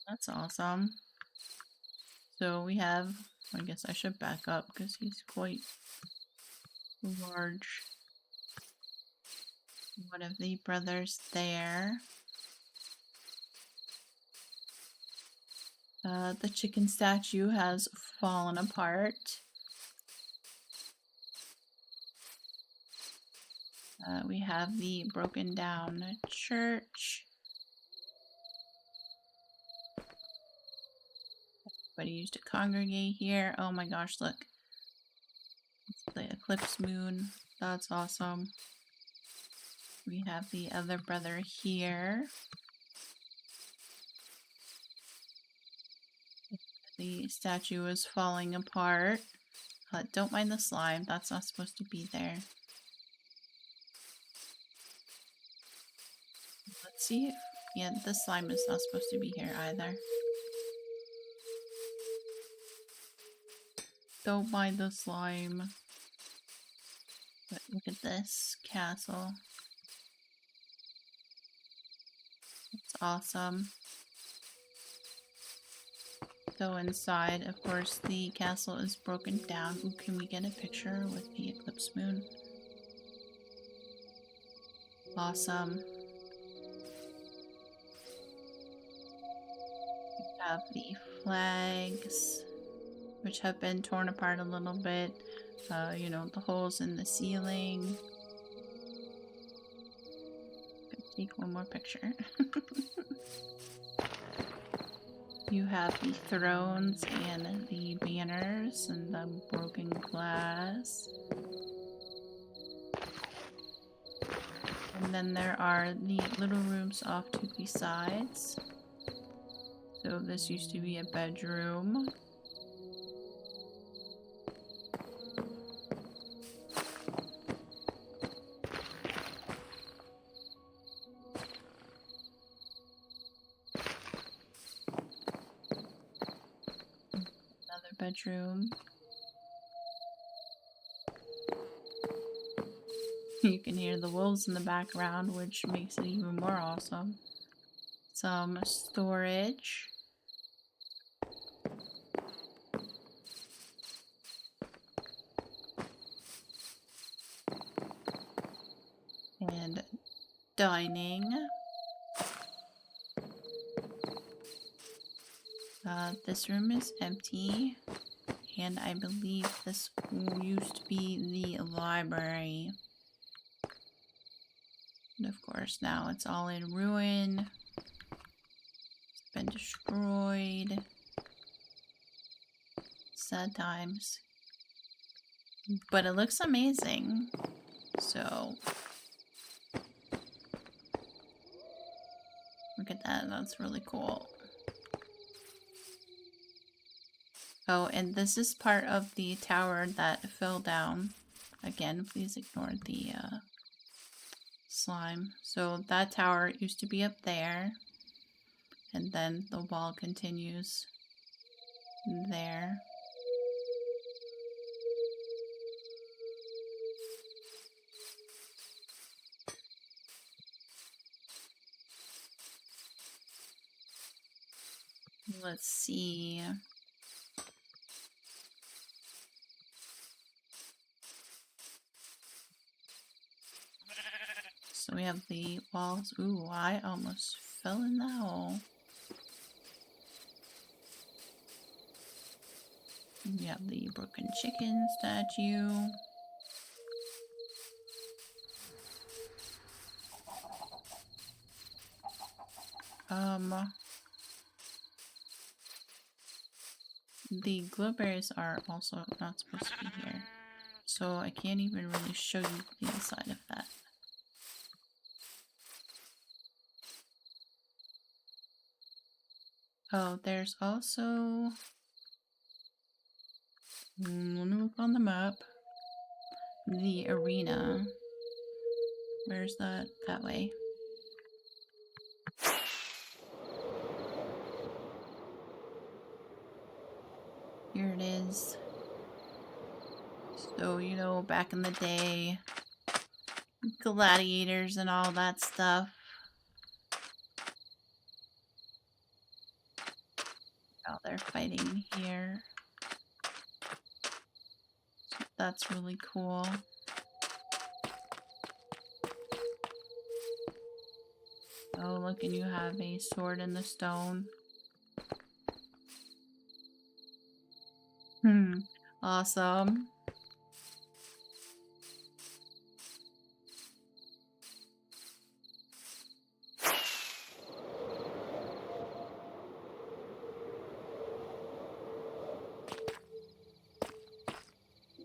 That's awesome. So we have, I guess I should back up because he's quite large. One of the brothers there. The chicken statue has fallen apart. We have the broken down church. Everybody used to congregate here. Oh my gosh, look. It's the eclipse moon. That's awesome. We have the other brother here. The statue is falling apart. Don't mind the slime. That's not supposed to be there. Let's see if... yeah, the slime is not supposed to be here either. Don't mind the slime. But look at this castle. It's awesome. Go inside. Of course, the castle is broken down. Ooh, can we get a picture with the eclipse moon? Awesome. We have the flags, which have been torn apart a little bit. You know, the holes in the ceiling. Take one more picture. You have the thrones and the banners and the broken glass. And then there are the little rooms off to the sides. So this used to be a bedroom. Another bedroom. You can hear the wolves in the background, which makes it even more awesome. Some storage. And dining. This room is empty. And I believe this used to be the library. And of course, now it's all in ruin. It's been destroyed. Sad times. But it looks amazing. So look at that, that's really cool. Oh, and this is part of the tower that fell down. Again, please ignore the slime. So that tower used to be up there, and then the wall continues there. Let's see. So we have the walls. Ooh, I almost fell in that hole. We have the broken chicken statue. The glowberries are also not supposed to be here. So I can't even really show you the inside of that. Oh, there's also... let me look on the map. The arena. Where's that? That way. Here it is. So, you know, back in the day, gladiators and all that stuff. Oh, they're fighting here. So that's really cool. Oh, look, and you have a sword in the stone. Awesome.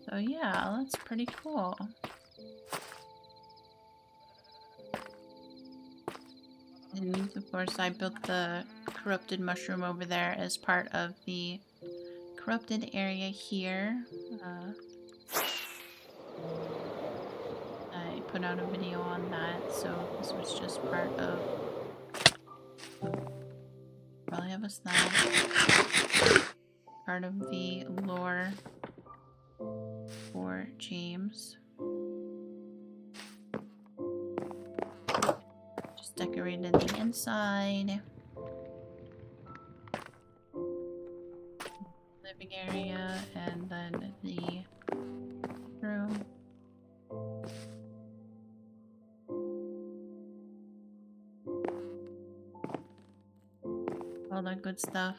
So yeah, that's pretty cool. And of course I built the corrupted mushroom over there as part of the corrupted area here. I put out a video on that, so this was just part of... Probably have a snack. Part of the lore for James. Just decorated the inside. Living area, and then the room. All that good stuff.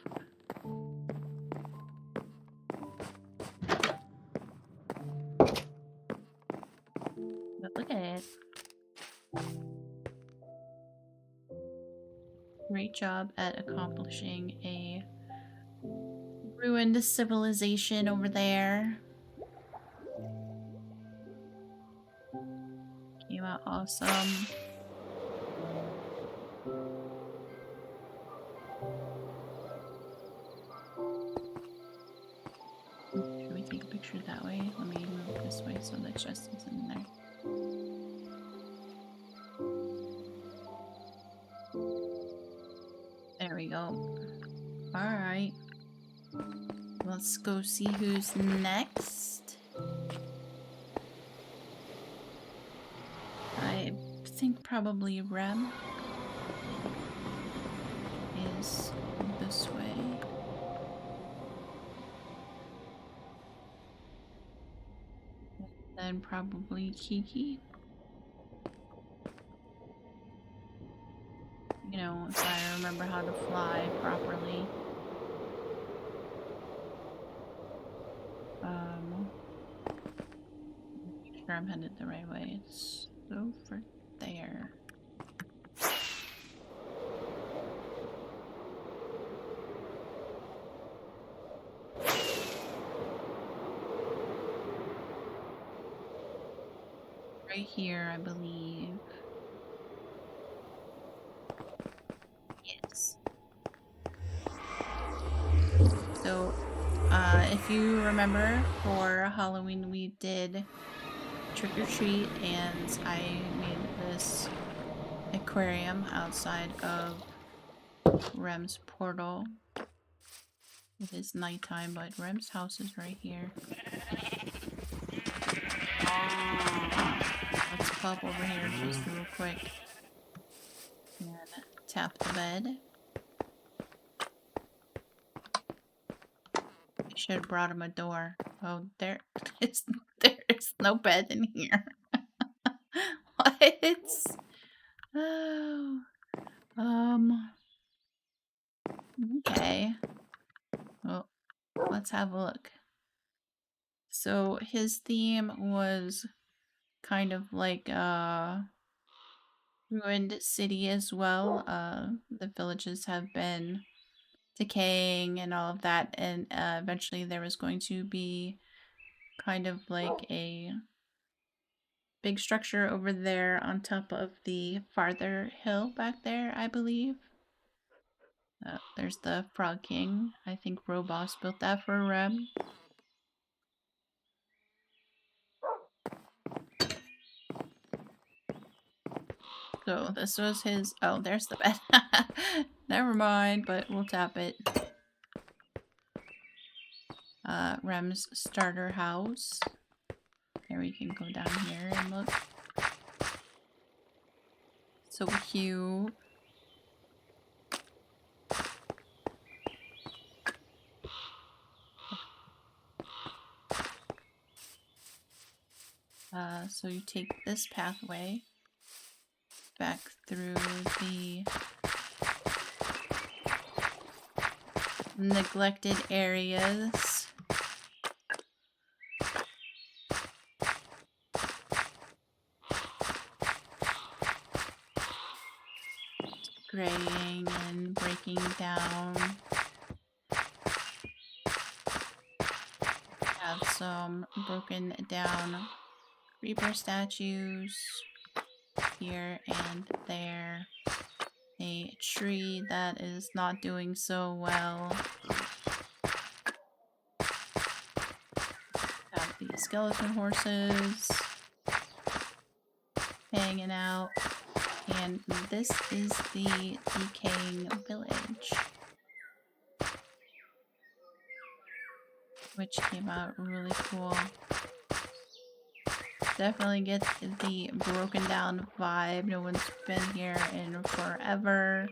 But look at it. Great job at accomplishing a ruined civilization over there. Came out awesome. Should we take a picture that way? Let me move this way so the chest is in there. There we go. Alright. Let's go see who's next. I think probably Rem is this way. Then probably Kiki. You know, if I remember how to fly properly. Make sure I'm headed the right way. It's over there. right here, I believe. Yes. So, if you remember, for Halloween we did trick or treat, and I made this aquarium outside of Rem's portal. It is nighttime, but Rem's house is right here. Let's pop over here just real quick and tap the bed. Should have brought him a door. Oh, there is no bed in here. What? Oh, okay. Well, let's have a look. So his theme was kind of like ruined city as well. The villages have been decaying and all of that, and eventually there was going to be kind of like a big structure over there on top of the farther hill back there, I believe. There's the Frog King. I think Robos built that for Rem. So this was his... Oh, there's the bed. Never mind, but we'll tap it. Rem's starter house. There, we can go down here and look. So cute. So you take this pathway back through the neglected areas. Graying and breaking down. Have some broken down creeper statues here and there. A tree that is not doing so well. Have the skeleton horses hanging out. And this is the decaying village, which came out really cool. Definitely get the broken down vibe. No one's been here in forever.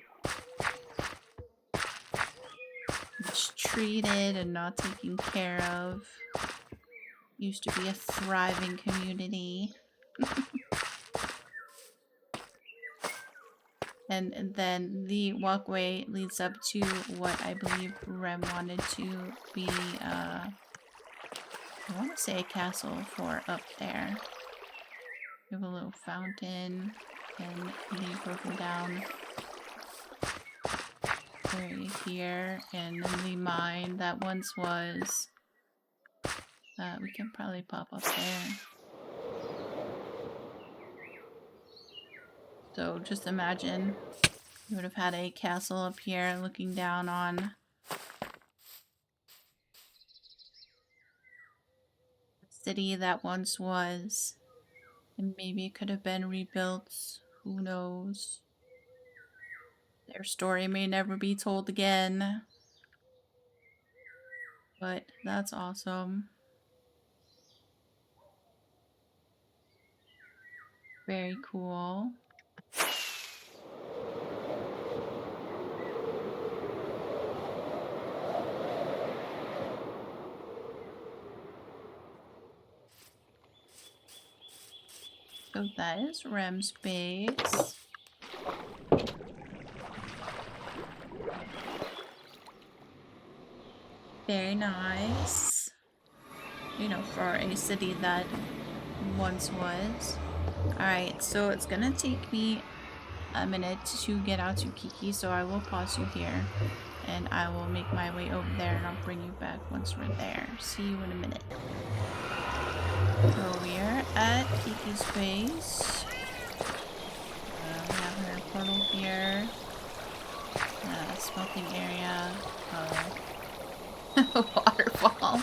Mistreated and not taken care of. Used to be a thriving community. And then the walkway leads up to what I believe Rem wanted to be, I want to say a castle for up there. We have a little fountain and the broken down area here, and then the mine that once was. We can probably pop up there. So just imagine you would have had a castle up here looking down on the city that once was. And maybe it could have been rebuilt. Who knows? Their story may never be told again. But that's awesome. Very cool. So that is Rem's base. Very nice. You know, for a city that once was. Alright, so it's gonna take me a minute to get out to Kiki, so I will pause you here. And I will make my way over there and I'll bring you back once we're there. See you in a minute. So we're at Kiki's place. We have her portal here. Smelting area. Waterfall.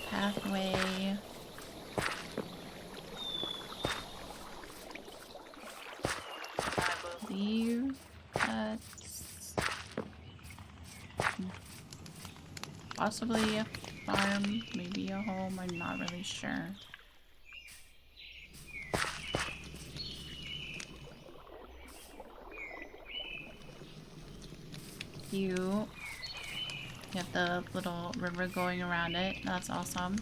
Pathway. I believe that's possibly a farm, maybe a home, I'm not really sure. You have the little river going around it, that's awesome.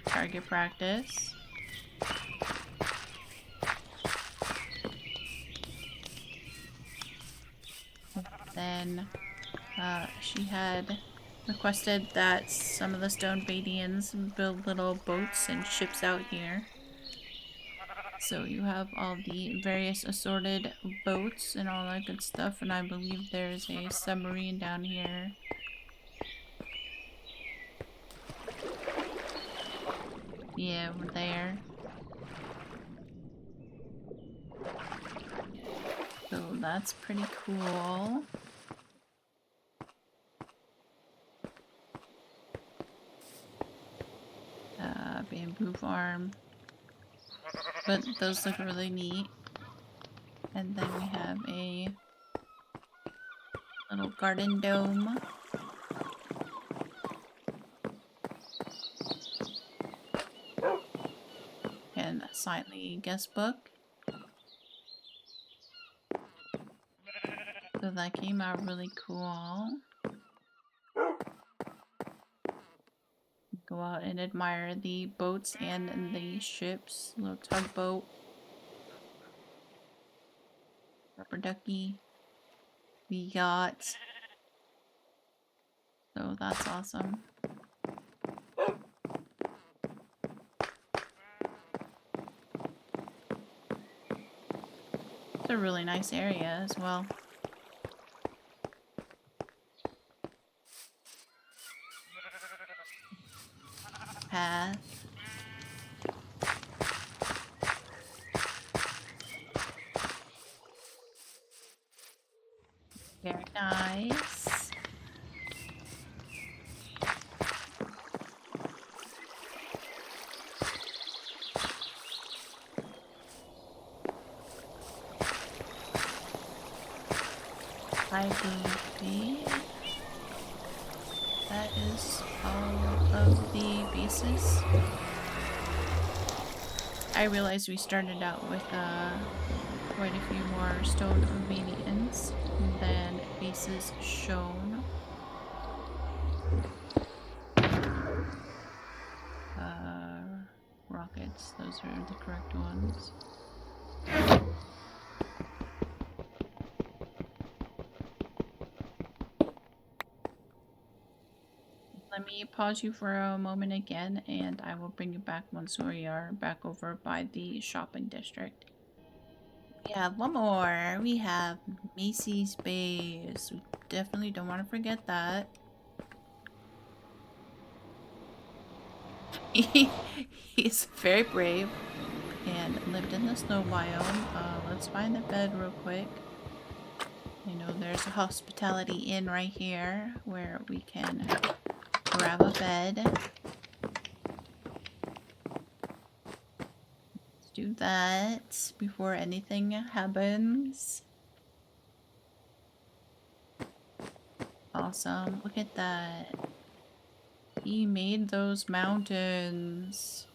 Target practice. Then she had requested that some of the Stonevanians build little boats and ships out here. So you have all the various assorted boats and all that good stuff, and I believe there's a submarine down here. Yeah, we're there. So that's pretty cool. Bamboo farm. But those look really neat. And then we have a little garden dome. And a slightly guest book. So that came out really cool. Go out and admire the boats and the ships. Little tugboat. Rubber ducky. The yacht. So that's awesome. It's a really nice area as well. Path. Very nice. I believe that is all of the bases. I realized we started out with quite a few more Stonevanians than bases shown. Rockets, those are the correct ones. Let me pause you for a moment again, and I will bring you back once we are back over by the shopping district. We have one more. We have Macy's base. We definitely don't want to forget that. He's very brave and lived in the snow biome. Let's find the bed real quick. I know there's a hospitality inn right here where we can grab a bed. Let's do that before anything happens. Awesome. Look at that. He made those mountains.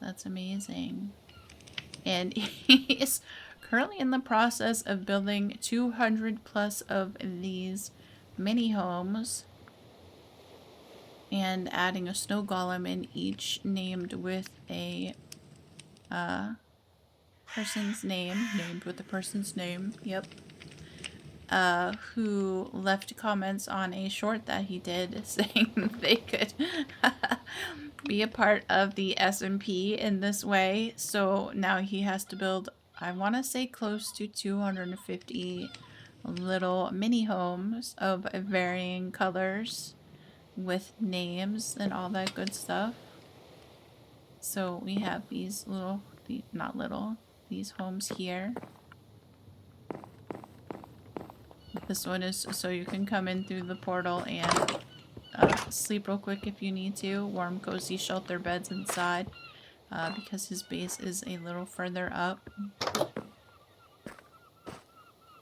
That's amazing. And he is currently in the process of building 200 plus of these mini homes and adding a snow golem in each, named with a person's name, yep. Who left comments on a short that he did saying they could be a part of the SMP in this way. So now he has to build, I want to say, close to 250 little mini homes of varying colors with names and all that good stuff. So we have these little, not little, these homes here. This one is so you can come in through the portal and sleep real quick if you need to. Warm, cozy shelter beds inside because his base is a little further up.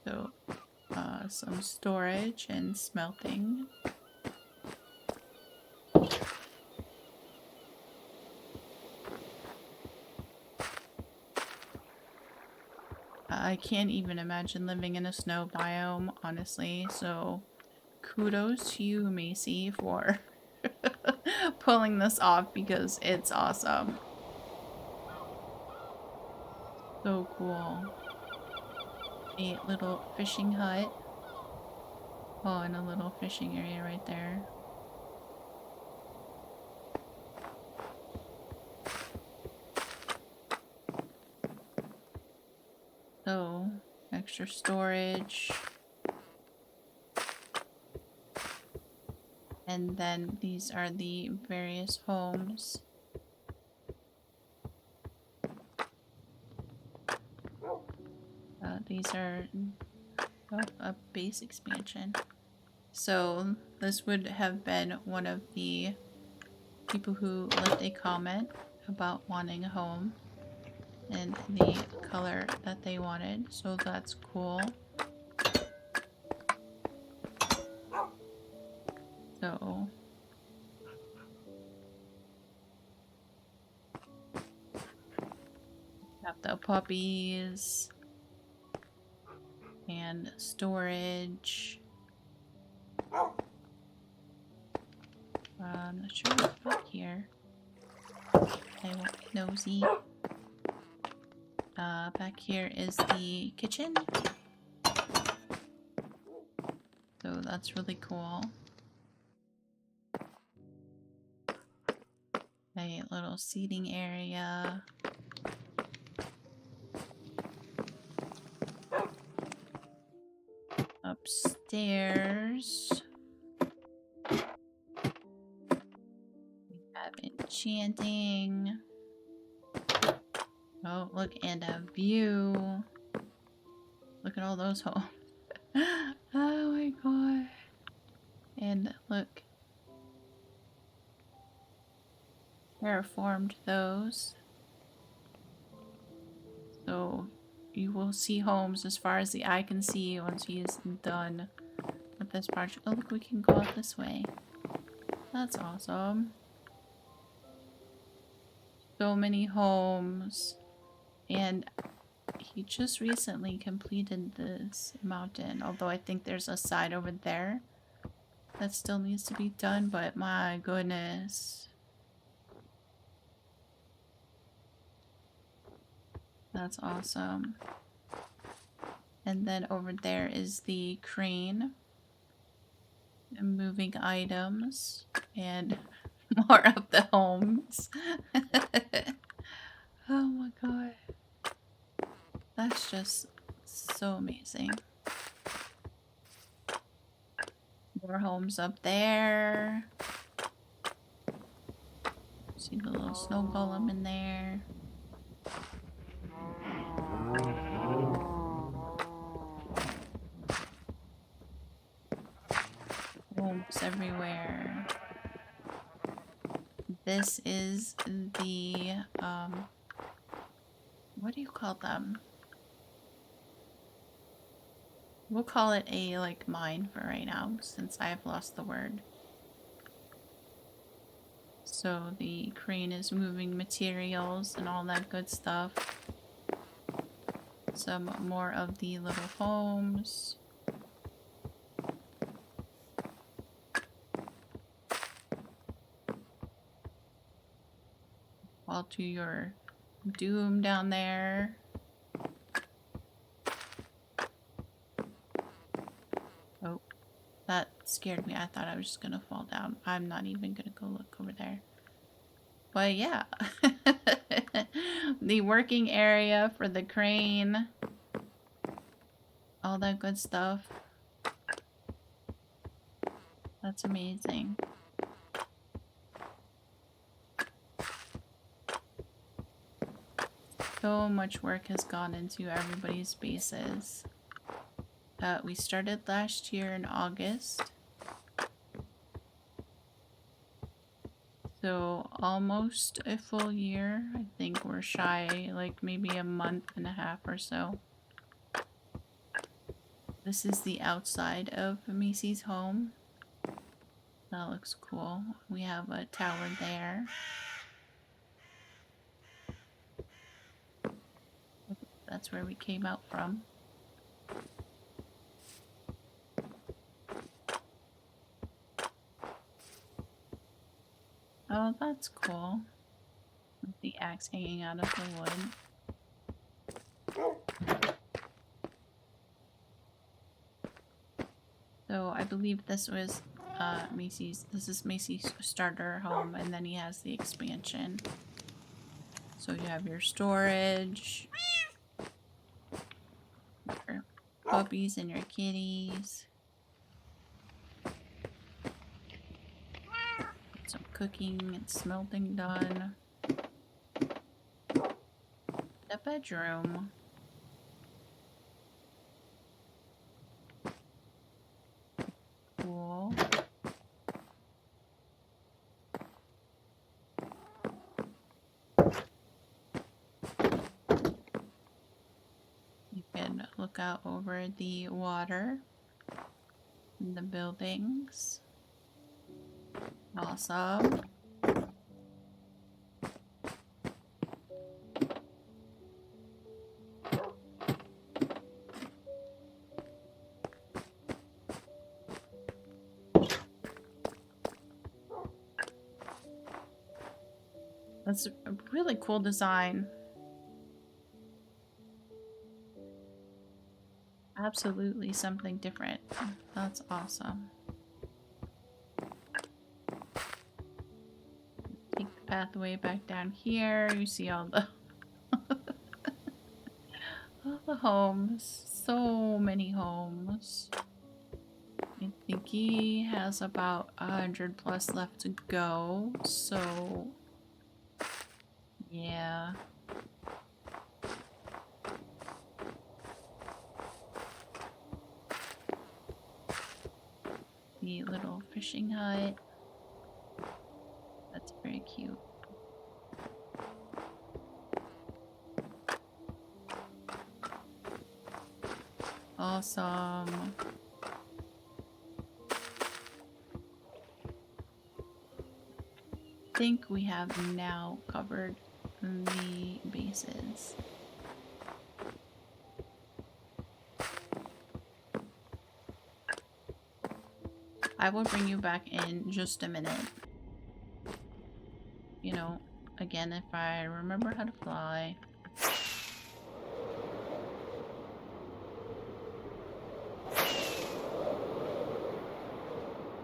So some storage and smelting. I can't even imagine living in a snow biome, honestly, so kudos to you, Macy, for pulling this off because it's awesome. So cool. A little fishing hut. Oh, and a little fishing area right there. So, extra storage. And then these are the various homes. These are a base expansion. So this would have been one of the people who left a comment about wanting a home and the color that they wanted. So that's cool. So got the puppies and storage. I'm not sure what's back here. I won't nosy. Back here is the kitchen. So that's really cool. A little seating area. Upstairs. We have enchanting. Oh, look, and a view. Look at all those homes. Oh my god. And look. Terraformed those. So you will see homes as far as the eye can see once he is done with this project. Oh look, we can go out this way. That's awesome. So many homes. And he just recently completed this mountain. Although I think there's a side over there that still needs to be done. But my goodness. That's awesome. And then over there is the crane. Moving items. And more of the homes. Oh my god. That's just so amazing. More homes up there. See the little snow golem in there. Homes everywhere. This is the, what do you call them? We'll call it a, like, mine for right now, since I have lost the word. So the crane is moving materials and all that good stuff. Some more of the little homes. Fall to your doom down there. Oh, that scared me. I thought I was just gonna fall down. I'm not even gonna go look over there. But yeah, the working area for the crane. all that good stuff. That's amazing. So much work has gone into everybody's bases. We started last year in August. So almost a full year. I think we're shy, like maybe a month and a half or so. This is the outside of Macy's home. That looks cool. We have a tower there. That's where we came out from. Oh, that's cool. With the axe hanging out of the wood. So I believe this was Macy's. This is Macy's starter home, and then he has the expansion. So you have your storage, your puppies and your kitties. Some cooking and smelting done. The bedroom. Cool. You can look out over the water and the buildings. Awesome. That's a really cool design. Absolutely something different. That's awesome. Take the pathway back down here. You see all the all the homes. So many homes. I think he has about 100 plus left to go. So yeah. The little fishing hut. That's very cute. Awesome. I think we have now covered the bases. I will bring you back in just a minute. You know, again, if I remember how to fly.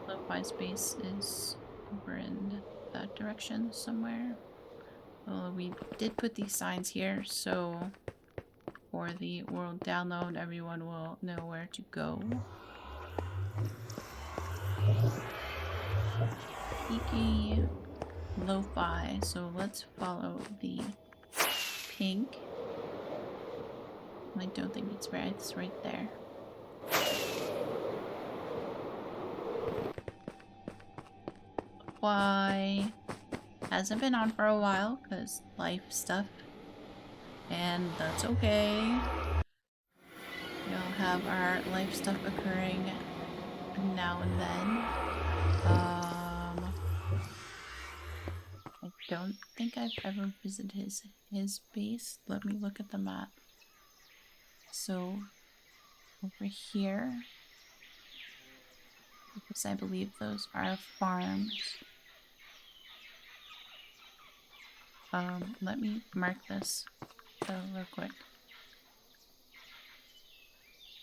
Lo-fi space is over in that direction somewhere. Well, we did put these signs here, so for the world download, everyone will know where to go. Geeky lo-fi, so let's follow the pink. I don't think it's right, it's right there. Why hasn't been on for a while because life stuff, and that's okay. We'll have our life stuff occurring now and then. I don't think I've ever visited his base. Let me look at the map. So over here, because I believe those are farms. Let me mark this real quick.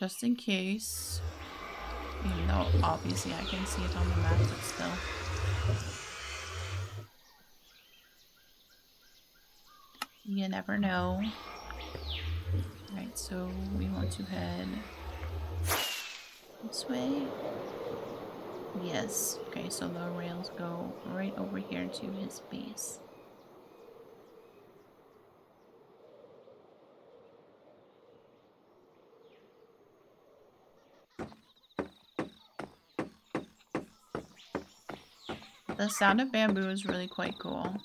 Just in case. Even though obviously I can see it on the map, but still. You never know. Right, so we want to head This way? Yes. Okay, so the rails go right over here to his base. The sound of bamboo is really quite cool.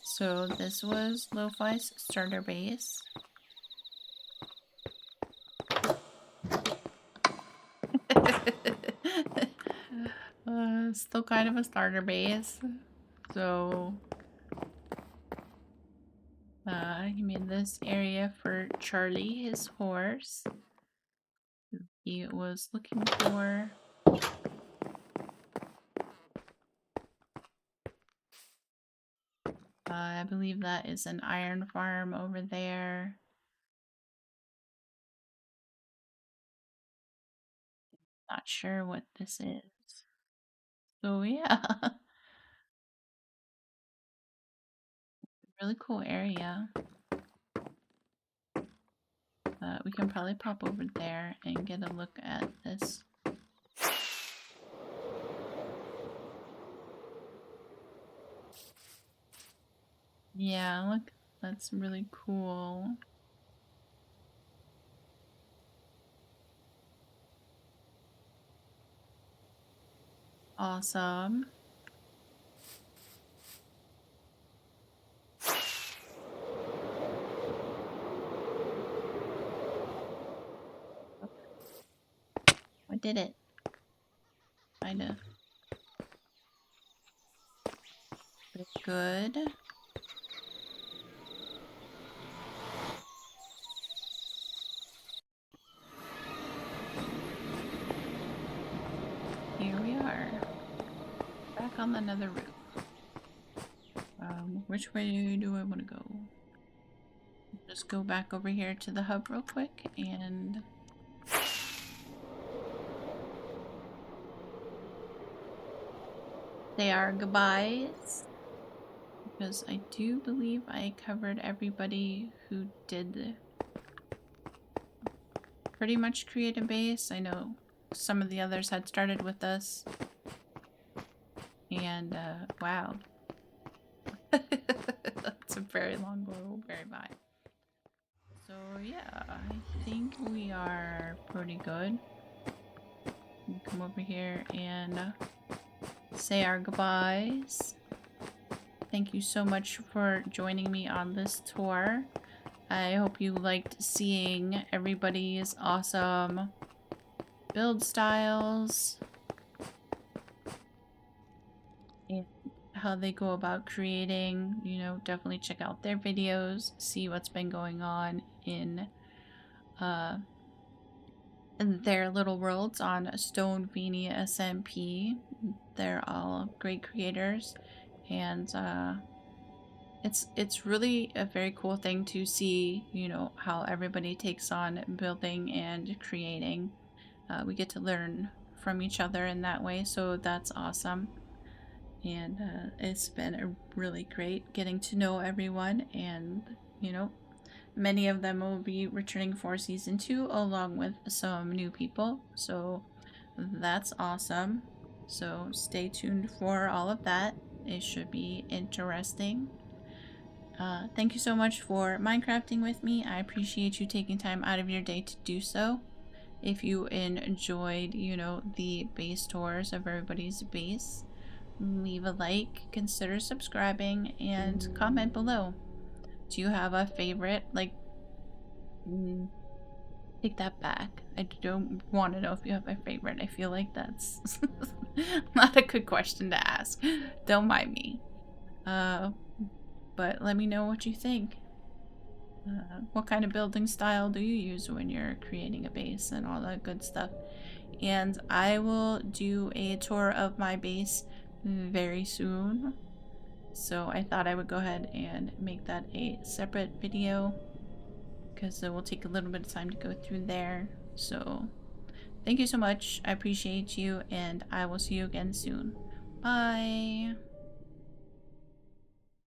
So this was Lo-Fi's starter base. Still kind of a starter base. So he made this area for Charlie, his horse. He was looking for. I believe that is an iron farm over there. Not sure what this is. So yeah, really cool area. We can probably pop over there and get a look at this. Yeah, look, that's really cool. Awesome. I did it. Kinda. Good. Here we are. Back on another route. Which way do I want to go? Just go back over here to the hub real quick and say our goodbyes. Because I do believe I covered everybody who did pretty much create a base. I know some of the others had started with us. And, wow. That's a very long road, very bye. So, yeah, I think we are pretty good. We'll come over here and say our goodbyes. Thank you so much for joining me on this tour. I hope you liked seeing everybody's awesome build styles and how they go about creating. You know, definitely check out their videos, see what's been going on in their little worlds on Stonevania SMP. They're all great creators, and it's really a very cool thing to see, you know, how everybody takes on building and creating. We get to learn from each other in that way, so that's awesome. And it's been really great getting to know everyone, and you know, many of them will be returning for season 2 along with some new people, so that's awesome. So stay tuned for all of that. It should be interesting. Thank you so much for Minecrafting with me. I appreciate you taking time out of your day to do so. If you enjoyed, you know, the base tours of everybody's base, leave a like, consider subscribing, and comment below. Do you have a favorite? Like, take that back. I don't want to know if you have a favorite. I feel like that's not a good question to ask. Don't mind me. But let me know what you think. What kind of building style do you use when you're creating a base and all that good stuff? And I will do a tour of my base very soon. So I thought I would go ahead and make that a separate video because it will take a little bit of time to go through there. So thank you so much. I appreciate you, and I will see you again soon. Bye.